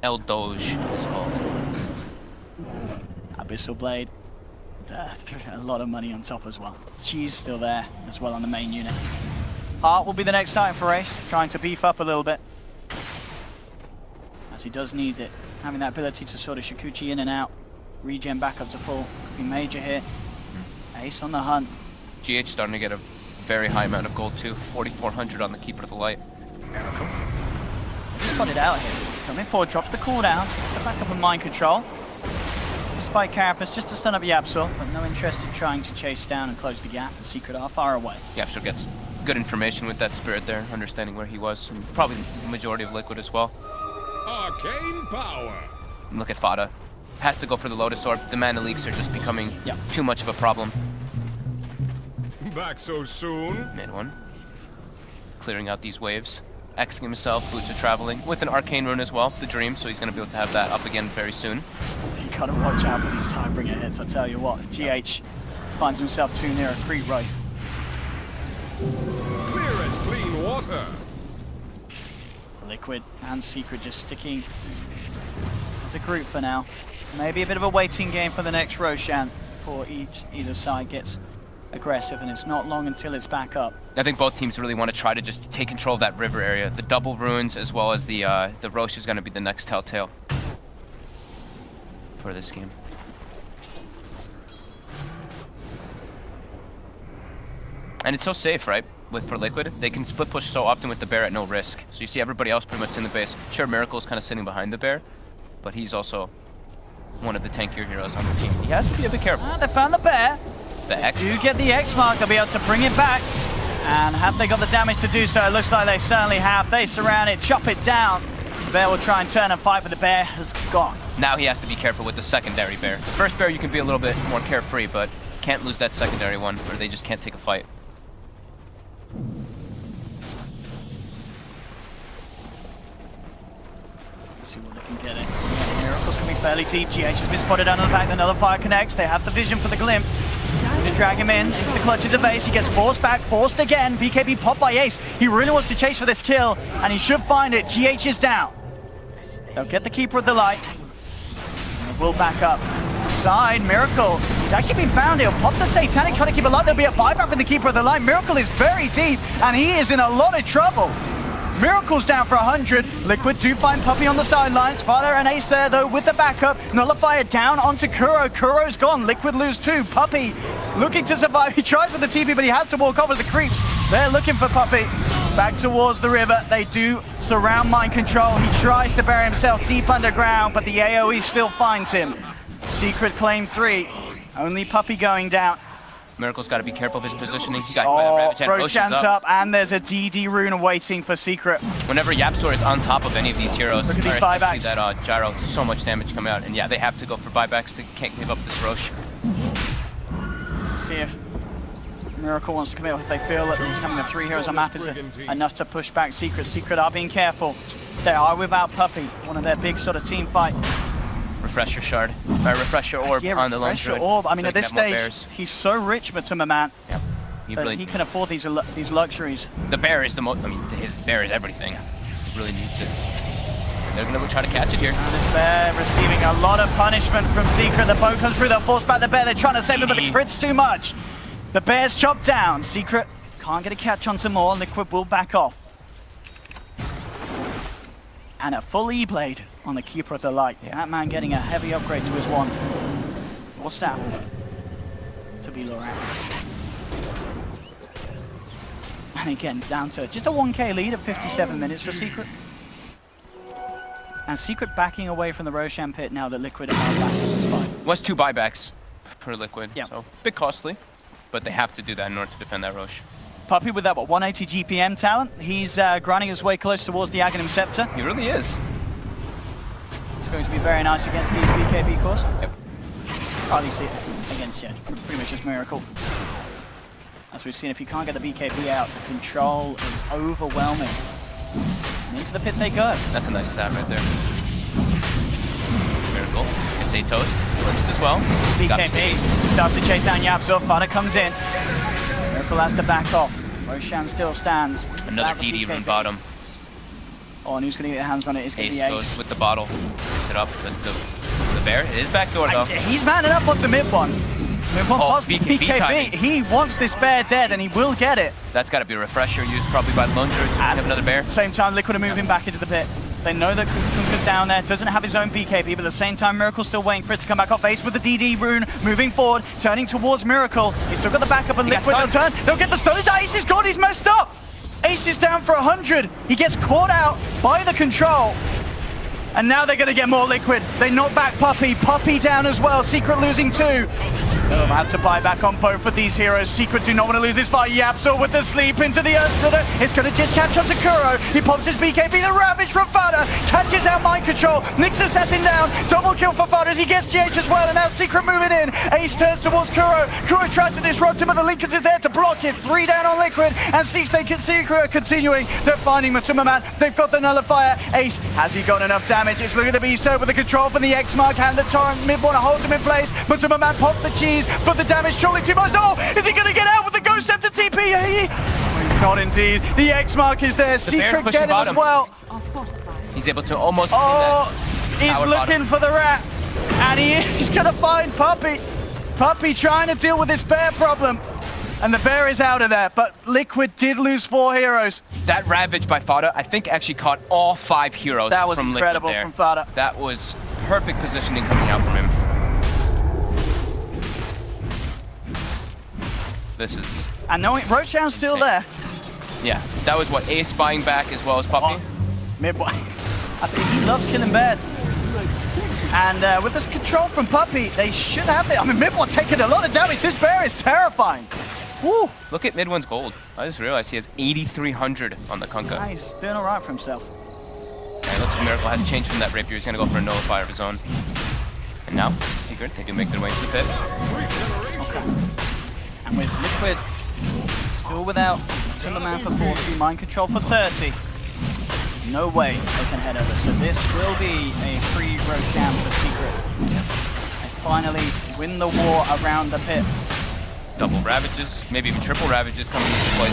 El Doge is called. Abyssal Blade. A lot of money on top as well. She's still there as well on the main unit. Heart will be the next time for Ace, trying to beef up a little bit. As he does need it. Having that ability to sort of Shikuchi in and out. Regen back up to full. Could be major here. Ace on the hunt. GH starting to get a very high amount of gold too. 4,400 on the Keeper of the Light. Miracle. Just put it out here. He's coming forward, drops the cooldown. Get back up in mind control. Despite Carapace, just to stun up Yapsel, but no interest in trying to chase down and close the gap. The Secret are far away. Yapsel gets good information with that Spirit there, understanding where he was, and probably the majority of Liquid as well. Arcane power. Look at Fada. Has to go for the Lotus Orb. The mana leaks are just becoming too much of a problem. Back so soon? Mid one. Clearing out these waves. Xing himself, Boots of Traveling, with an Arcane Rune as well, the Dream, so he's going to be able to have that up again very soon. You gotta watch out for these Tidebringer hits, I tell you what. If GH finds himself too near a creep right. Clear as clean water. Liquid and Secret just sticking as a group for now. Maybe a bit of a waiting game for the next Roshan before either side gets aggressive, and it's not long until it's back up. I think both teams really want to try to just take control of that river area. The double runes as well as the Rosh is going to be the next telltale for this game. And it's so safe, right? For Liquid, they can split push so often with the bear at no risk. So you see everybody else pretty much in the base. Sure, Miracle is kind of sitting behind the bear, but he's also one of the tankier heroes on the team. He has to be a bit careful. They found the bear. The X. Do get the X mark, they'll be able to bring it back. And have they got the damage to do so? It looks like they certainly have. They surround it, chop it down. The bear will try and turn and fight, but the bear has gone. Now he has to be careful with the secondary bear. The first bear you can be a little bit more carefree, but can't lose that secondary one, or they just can't take a fight. Let's see what they can get in. Miracle's going to be fairly deep. GH has been spotted under the back. The nullifier connects. They have the vision for the glimpse. To drag him in into the clutches of Ace. He gets forced back, forced again. BKB popped by Ace. He really wants to chase for this kill, and he should find it. GH is down. They'll get the Keeper of the Light. And we'll back up. Side, Miracle. He's actually been found. He'll pop the Satanic, trying to keep it alive. There'll be a buyback from the Keeper of the Light. Miracle is very deep, and he is in a lot of trouble. Miracle's down for 100. Liquid do find Puppey on the sidelines. Fada and Ace there, though, with the backup. Nullifier down onto Kuro. Kuro's gone. Liquid lose 2. Puppey looking to survive. He tries for the TP, but he has to walk over the creeps. They're looking for Puppey. Back towards the river. They do surround mind control. He tries to bury himself deep underground, but the AoE still finds him. Secret claim 3. Only Puppey going down. Miracle's got to be careful of his positioning. He got Ravage and Roshan's up, and there's a DD rune waiting for Secret. Whenever Yapstor is on top of any of these heroes, look at these buybacks. That gyro, so much damage coming out, and yeah, they have to go for buybacks. They can't give up this Rosh. See if Miracle wants to come in. If they feel that he's having the 3 heroes on map is enough to push back Secret. Secret are being careful. They are without Puppey, one of their big sort of team fight. Refresher shard, refresher orb on the lone druid. Orb. I mean, so at this stage, he's so rich, Matuma man. Yep. He can afford these luxuries. The bear is the most. I mean, his bear is everything. He really needs it. They're gonna try to catch it here. And this bear receiving a lot of punishment from Secret. The bow comes through. They'll force back the bear. They're trying to save him, but the crit's too much. The bear's chopped down. Secret can't get a catch onto more. Liquid will back off. And a full E-blade on the Keeper of the Light. Yeah. That man getting a heavy upgrade to his wand. Or staff. To be Loran. And again, down to just a 1k lead at 57 minutes for Secret. And Secret backing away from the Roshan pit now that Liquid are back in this fight. Was 2 buybacks per Liquid, yep. So a bit costly, but they have to do that in order to defend that Rosh. Puppey with that, 180 GPM talent. He's grinding his way close towards the Aghanim Scepter. He really is. It's going to be very nice against these BKB cores. Yep. At least against, yeah, pretty much just Miracle. As we've seen, if you can't get the BKB out, the control is overwhelming. And into the pit they go. That's a nice stat right there. Miracle gets a toast, flips as well. BKB starts to chase down Yapsor. Fada comes in. Miracle has to back off. Roshan still stands. Another DD rune bottom. Oh, and who's going to get their hands on it? It's going to be Ace. Goes with the bottle. Picks it up. The bear. It is backdoor though. He's manning up onto mid one. Mid one pops BKB. He wants this bear dead, and he will get it. That's got to be a refresher used probably by the lone druids. So have another bear. Same time, Liquid are moving back into the pit. They know that Kunkun's down there, doesn't have his own BKB, but at the same time, Miracle's still waiting for it to come back off. Ace with the DD rune, moving forward, turning towards Miracle. He's still got the backup of Liquid. They'll turn, they'll get the stun. Ace is gone, he's messed up! Ace is down for 100. He gets caught out by the control. And now they're going to get more Liquid. They knock back Puppey. Puppey down as well. Secret losing 2. They'll have to buy back on both of these heroes. Secret do not want to lose this fight. Yapsor with the sleep into the Earth Splitter. It's going to just catch up to Kuro. He pops his BKB. The Ravage from Fada catches out Mind Control. Nicks Assassin down. Double kill for Fada as he gets GH as well. And now Secret moving in. Ace turns towards Kuro. Kuro tried to disrupt him, but the Linkers is there to block it. 3 down on Liquid. And Secret continuing. They're finding Matuma Man. They've got the Nullifier. Ace, has he got enough damage? It's looking to be so with the control from the X-Mark and the Torrent. Mid-1 holds him in place. Matuma Man popped the cheese. But the damage surely too much. Oh, is he going to get out with the Ghost Scepter TP? He's not indeed. The X-Mark is there. Secret getting as well. He's able to almost... He's looking for the rat. And he's going to find Puppey. Puppey trying to deal with this bear problem. And the bear is out of there. But Liquid did lose 4 heroes. That Ravage by Fada, I think, actually caught all 5 heroes. That was from incredible Liquid there. from Fada. That was perfect positioning coming out from him. This is... And knowing Roshan's still there. Yeah, that was what, Ace buying back as well as Puppey? Mid-1. I tell you, he loves killing bears. And with this control from Puppey, they should have it. I mean, Mid-1 taking a lot of damage. This bear is terrifying. Woo! Look at Mid-1's gold. I just realized he has 8,300 on the Kunkka. Yeah, he's doing all right for himself. Yeah, it looks like Miracle has changed from that Rapier. He's going to go for a Nullifier of his own. And now, Secret, they can make their way into the pit. Okay. And with Liquid still without Timberman for 40, Mind Control for 30, no way they can head over. So this will be a free Roshan for Secret. They finally win the war around the pit. Double Ravages, maybe even triple Ravages coming into play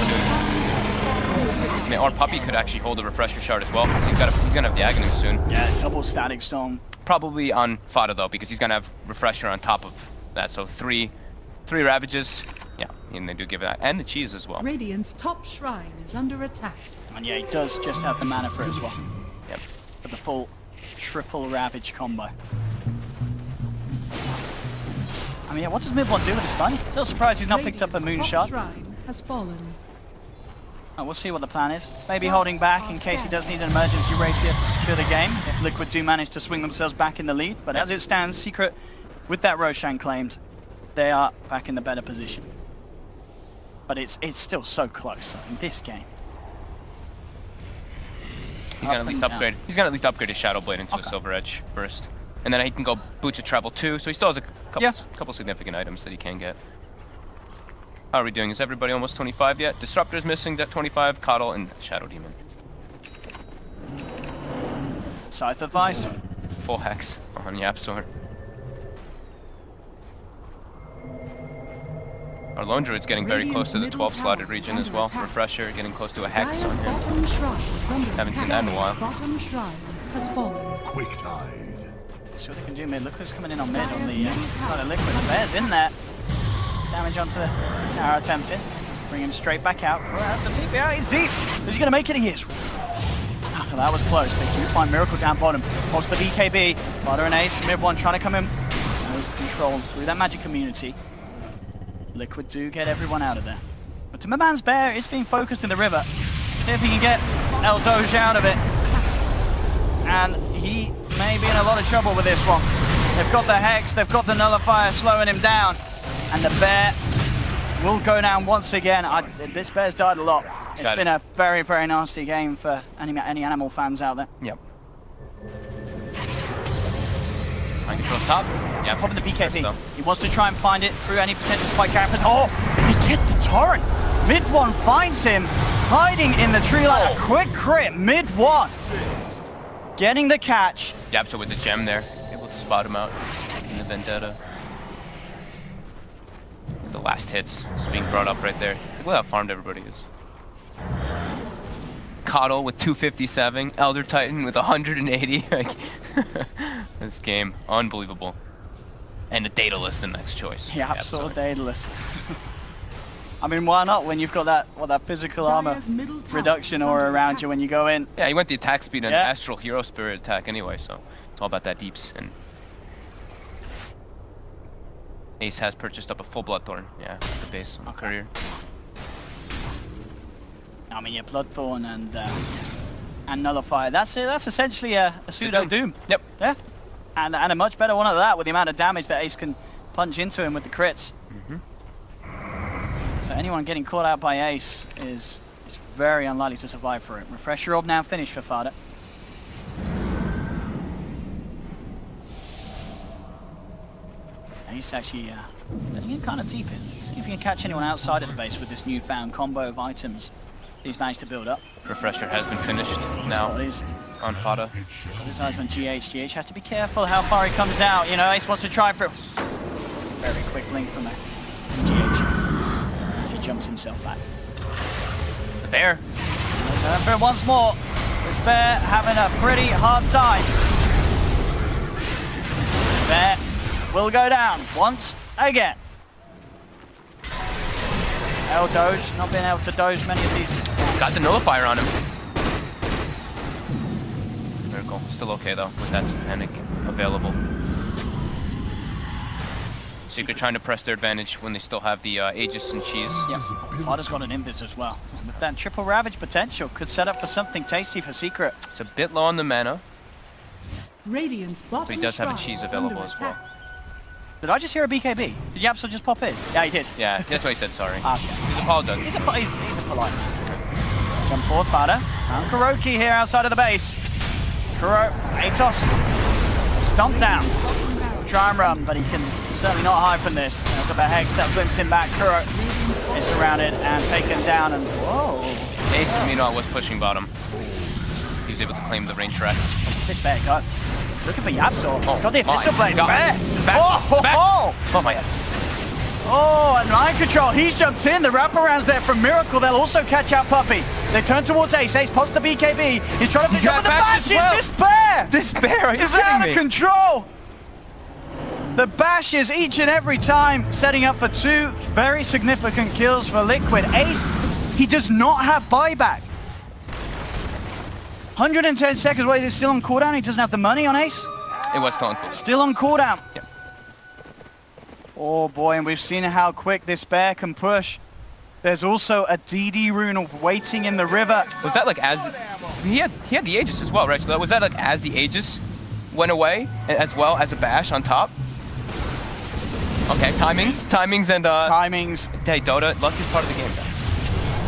soon. Or Puppey could actually hold a Refresher Shard as well, because he's gonna have the Aghanim soon. Yeah, double Static Storm. Probably on Fada though, because he's gonna have Refresher on top of that. So three Ravages. Yeah, and they do give that, and the cheese as well. Radiant's top shrine is under attack. And yeah, he does just have the mana for it as well. Yep. For the full triple Ravage combo. I mean, yeah, what does Mid-1 do with his money? Still surprised he's not picked up a Radiant's Moonshot. top shrine has fallen. We'll see what the plan is. Maybe holding back in case he does need an emergency Rapier to secure the game, if Liquid do manage to swing themselves back in the lead. But as it stands, Secret, with that Roshan claimed, they are back in the better position. But it's still so close in this game. He's gonna at least upgrade. He's gonna at least upgrade his Shadow Blade into a Silver Edge first, and then he can go Boots of Travel too. So he still has a couple significant items that he can get. How are we doing? Is everybody almost 25 yet? Disruptor's missing at 25. Coddle and Shadow Demon. Scythe of Vice. Full Hex on Yapsor. Our Lone Druid's getting very close to the 12-slotted region as well. Refresher getting close to a Hex on him. Haven't seen that in a while. Bottom shrine has fallen. Quick tide. See what they can do mid. Look who's coming in on mid on the side of Liquid. The bear's in there. Damage onto the tower attempted. Bring him straight back out. Out to TP out. He's deep. Is he going to make it? He is. Oh, that was close. They do find Miracle down bottom. Post the BKB. Fada and Ace. Mid-1 trying to come in. With control through that magic community. Liquid do get everyone out of there. But Timberman's bear is being focused in the river. See if he can get El Doge out of it. And he may be in a lot of trouble with this one. They've got the Hex, they've got the Nullifier slowing him down. And the bear will go down once again. This bear's died a lot. It's been a very, very nasty game for any animal fans out there. Yep. Mind Control's top. Yeah, popping the BKB. He wants to try and find it through any potential spike characters. Oh, he get the torrent. Mid-1 finds him hiding in the tree line. A quick crit. Mid-1 getting the catch. Yep, so with the gem there, able to spot him out in the Vendetta. The last hits is being brought up right there. Look how farmed everybody is. Coddle with 257, Elder Titan with 180. Like, this game, unbelievable. And the Daedalus, the next choice. Yeah, absolute Daedalus. I mean, why not when you've got that physical armor reduction aura around you when you go in? Yeah, you went the attack speed and Astral Hero Spirit attack anyway, so it's all about that deeps. And Ace has purchased up a full Bloodthorn, at the base on the career. I mean, yeah, Bloodthorn and Nullifier. That's essentially a pseudo Doom. Yep. Yeah. And a much better one at that with the amount of damage that Ace can punch into him with the crits. So anyone getting caught out by Ace is very unlikely to survive for it. Refresher orb now finished for Fada. Ace actually letting him kind of deep in. See if he can catch anyone outside of the base with this newfound combo of items he's managed to build up. Refresher has been finished now on Fada. Got his eyes on GH. GH has to be careful how far he comes out. You know, Ace wants to try for it. Very quick link from GH. As he jumps himself back. The bear. Going for it once more. This bear having a pretty hard time. Bear will go down once again. El Doge, not being able to doge many of these. Got the nullifier on him. Miracle. Still okay though, with that panic available. Secret trying to press their advantage when they still have the Aegis and Cheese. Yep. Fada's got an Invis as well. And with that triple Ravage potential, could set up for something tasty for Secret. It's a bit low on the mana, Radiant's bottom but he does have a shrine Cheese is available under as well. attack. Did I just hear a BKB? Did Yapso just pop his? Yeah, he did. Yeah, that's why he said sorry. Okay. He's apologizing. He's a polite man. Jump forward, Fada. And Kuroki here outside of the base. Atos. Stomp down. Try and run, but he can certainly not hide from this. Look at the Hex that blimps him back. Kuro is surrounded and taken down, and whoa. Ace, meanwhile, was pushing bottom. He was able to claim the range tracks. This bear got. He's looking for Yapso. Oh, Got the Abyssal my Blade. God. Bear. Back, back. Oh, Oh my god. Oh, and Mind Control, he's jumped in. The wraparound's there from Miracle. They'll also catch out Puppey. They turn towards Ace. Ace pops the BKB. He's trying to pick up with the bash bashes. as well. This bear! This bear, is out of control. The bashes each and every time, setting up for 2 very significant kills for Liquid. Ace, he does not have buyback. 110 seconds, wait, is it still on cooldown? He doesn't have the money on Ace? It was still on cooldown. Still on cooldown. Yep. Oh boy, and we've seen how quick this bear can push. There's also a DD rune waiting in the river. Was that like as he had the Aegis as well, right? So was that like as the Aegis went away, as well as a bash on top? Okay, timings and Timings. Hey, Dota, luck is part of the game, guys.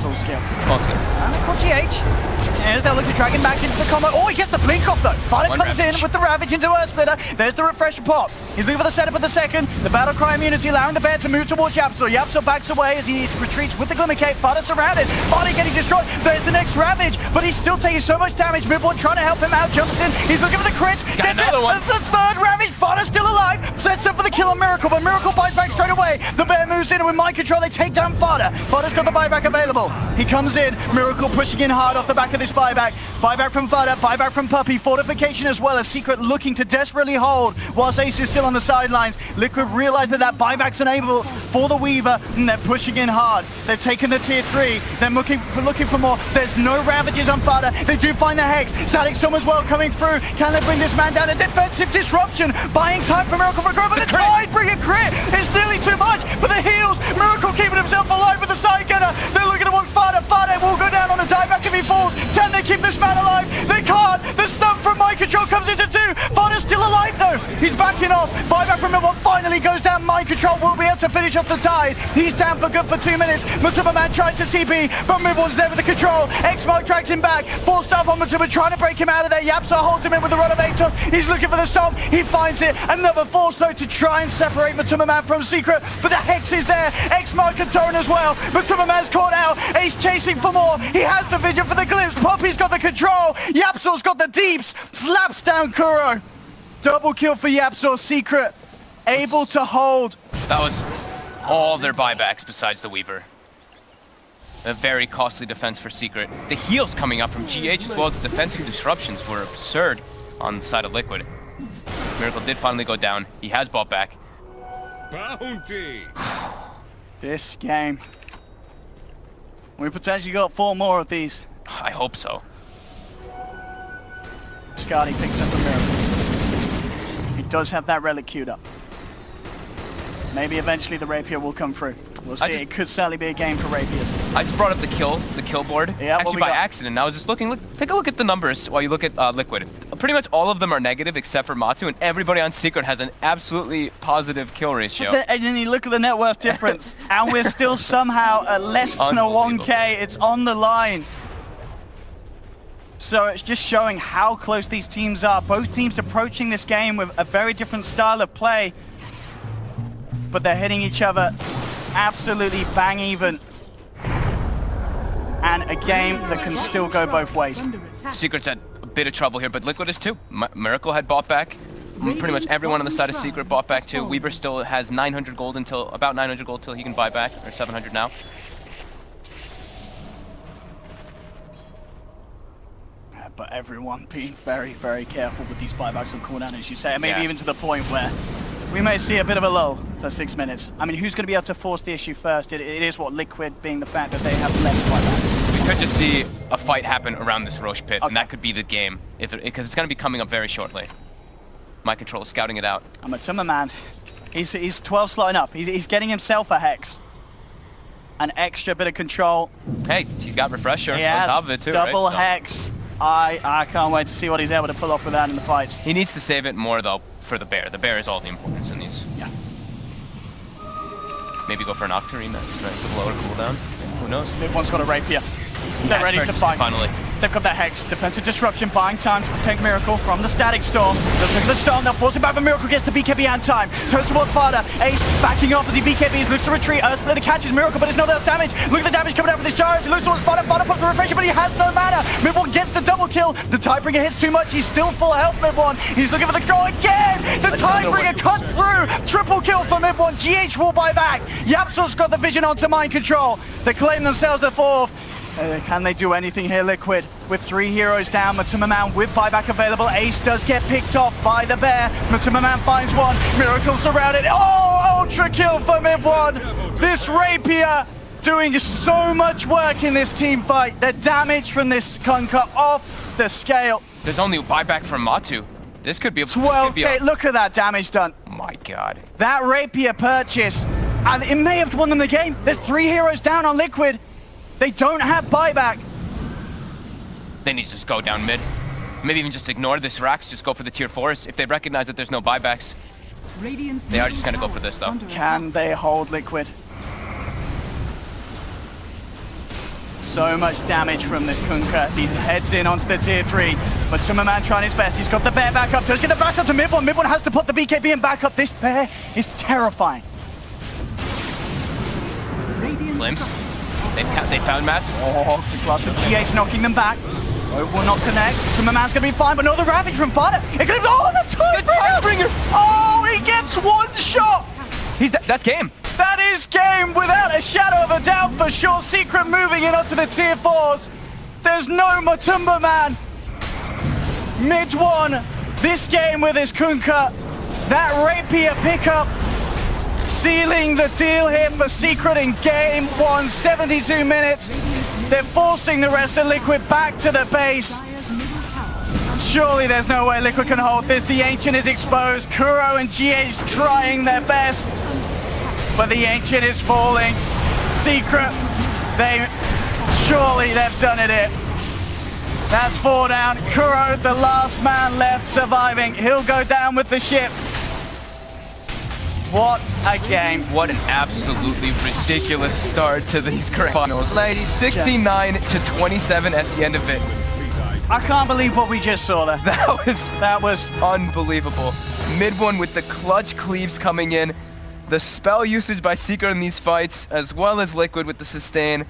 Soul skill. Small skill. And they've got GH. And they'll look to drag him back into the combo. Oh, he gets the blink off though. Violet One comes Ravage. in with the Ravage into Earth Splitter. There's the refresher pop. He's looking for the setup of the second. The Battle Cry immunity allowing the bear to move towards Yapso. Yapso backs away as he retreats with the Glimmer Cape. Fada surrounded. Fada getting destroyed. There's the next Ravage, but he's still taking so much damage. Midboard trying to help him out. Jumps in. He's looking for the crits. Got Gets another it. one. The third Ravage. Fada's still alive. Sets up for the kill on Miracle, but Miracle buys back straight away. The bear moves in, and with Mind Control, they take down Fada. Fada's got the buyback available. He comes in. Miracle pushing in hard off the back of this buyback. Buyback from Fada, buyback from Puppey, fortification as well as Secret looking to desperately hold whilst Ace is still on the sidelines. Liquid realize that buyback's enabled for the Weaver and they're pushing in hard. They've taken the tier 3, they're looking for more. There's no Ravages on Fada. They do find the Hex. Static Storm as well coming through. Can they bring this man down? A defensive disruption, buying time for Miracle for growth, but the Tide bring a crit. It's nearly too much, but the heals. Miracle keeping himself alive with the side gunner. They're looking to want Fada. Fada will go down on a dieback if he falls. Can they keep this man alive? They can't. The stump from Mind Control comes into 2. Fada's still alive though. He's backing off. Buyback from Milwaukee finally goes down. Mind Control will be able to finish off the Tide. He's down for good for 2 minutes. Matuma Man tries to TP, but Midward's there with the control. X-Mark drags him back. 4 staff on Matuma trying to break him out of there. Yapsa holds him in with the run of Atos. He's looking for the stomp. He finds it. Another 4 slow to try and separate Matuma Man from Secret, but the Hex is there. X-Mark and Torrent as well. Matuma Man's caught out. Ace chasing for more. He has the vision for the glimpse. Poppy's got the control. Yapso's got the deeps. Slaps down Kuro. Double kill for Yapso. Secret able to hold. That was all their buybacks besides the Weaver. A very costly defense for Secret. The heals coming up from GH as well. The defensive disruptions were absurd on the side of Liquid. Miracle did finally go down. He has bought back. Bounty. This game. We potentially got 4 more of these. I hope so. Scotty picks up the Miracle. He does have that relic queued up. Maybe eventually the Rapier will come through. We'll see. It could certainly be a game for Rapiers. I just brought up the kill board. Yeah, actually by accident. I was just looking. Take a look at the numbers while you look at Liquid. pretty much all of them are negative except for Matu, and everybody on Secret has an absolutely positive kill ratio. And then you look at the net worth difference, and we're still somehow at less than a 1k. It's on the line. So it's just showing how close these teams are. Both teams approaching this game with a very different style of play, but they're hitting each other absolutely bang even. And a game that can still go both ways. Secret's had a bit of trouble here, but Liquid is too. Miracle had bought back. Pretty much everyone on the side of Secret bought back too. Weaver still has 900 gold until about 900 gold till he can buy back, or 700 now. But everyone being very, very careful with these buybacks on cooldown, as you say, and maybe Yeah. even to the point where we may see a bit of a lull for 6 minutes. I mean, who's going to be able to force the issue first? It is what Liquid, being the fact that they have less buybacks. We could just see a fight happen around this Roche pit, and that could be the game, because it's going to be coming up very shortly. My control is scouting it out. And Matuma Man, he's 12 slotting up. He's getting himself a Hex. An extra bit of control. Hey, he's got Refresher on Yeah, top of it too, double right? Hex. I can't wait to see what he's able to pull off with that in the fights. He needs to save it more though for the bear. The bear is all the importance in these. Yeah. Maybe go for an Octarine, that's nice with lower cooldown. Who knows? Mid-one's got a Rapier. They're Yeah, ready to purchase fight. finally. They've got that Hex, defensive disruption, buying time to take Miracle from the Static Storm. They'll take the Storm, they'll force him back, but Miracle gets the BKB and time. Turns towards Fada. Ace backing off as he BKBs, looks to retreat. Earthsplitter catches Miracle, but it's not enough damage. Look at the damage coming out with his Gyros. He looks towards Fada. Fada puts the Refresher, but he has no mana. Mid-1 gets the double kill. The Tidebringer hits too much. He's still full health, Mid-1. He's looking for the control again. The Tidebringer cuts through. Triple kill for Mid-1. GH will buy back. Yapsor's got the vision onto mind control. They claim themselves the 4th. Can they do anything here, Liquid? With 3 heroes down, Matuma Man with buyback available. Ace does get picked off by the bear. Matuma Man finds one. Miracle surrounded. Oh, ultra kill for Mid-1. This Rapier doing so much work in this team fight. The damage from this Kunkka off the scale. There's only a buyback from Matu. This could be a 12k, look at that damage done. Oh my god. That Rapier purchase, and it may have won them the game. There's 3 heroes down on Liquid. They don't have buyback. They need to just go down mid. Maybe even just ignore this Rax, just go for the tier 4s. If they recognize that there's no buybacks, they are just going to go for this though. Can they hold Liquid? So much damage from this Kunkka as he heads in onto the tier 3. But Summerman trying his best. He's got the bear back up. Does get the back up to Mid-1. Mid-1 has to put the BKB in back up. This bear is terrifying. Glimpse. They found Matt. Oh, the glass with GH knocking them back. Oh, will not connect. Summerman's gonna be fine, but no, the Ravage from Fada. It could, oh, the Tidebringer! Oh, he gets one shot! That's game. That is game without a shadow of a doubt for sure. Secret moving in onto the tier 4s. There's no Matumba Man. Mid-1, this game with his Kunkka. That Rapier pickup sealing the deal here for Secret in game 1, 72 minutes. They're forcing the rest of Liquid back to the base. Surely there's no way Liquid can hold this. The Ancient is exposed. Kuro and GH trying their best, but the Ancient is falling. Secret, surely they've done it here. That's 4 down. Kuro, the last man left surviving. He'll go down with the ship. What a game. What an absolutely ridiculous start to these grand finals. Ladies, 69 to 27 at the end of it. I can't believe what we just saw there. That was unbelievable. Mid-1 with the clutch cleaves coming in. The spell usage by Secret in these fights, as well as Liquid with the sustain.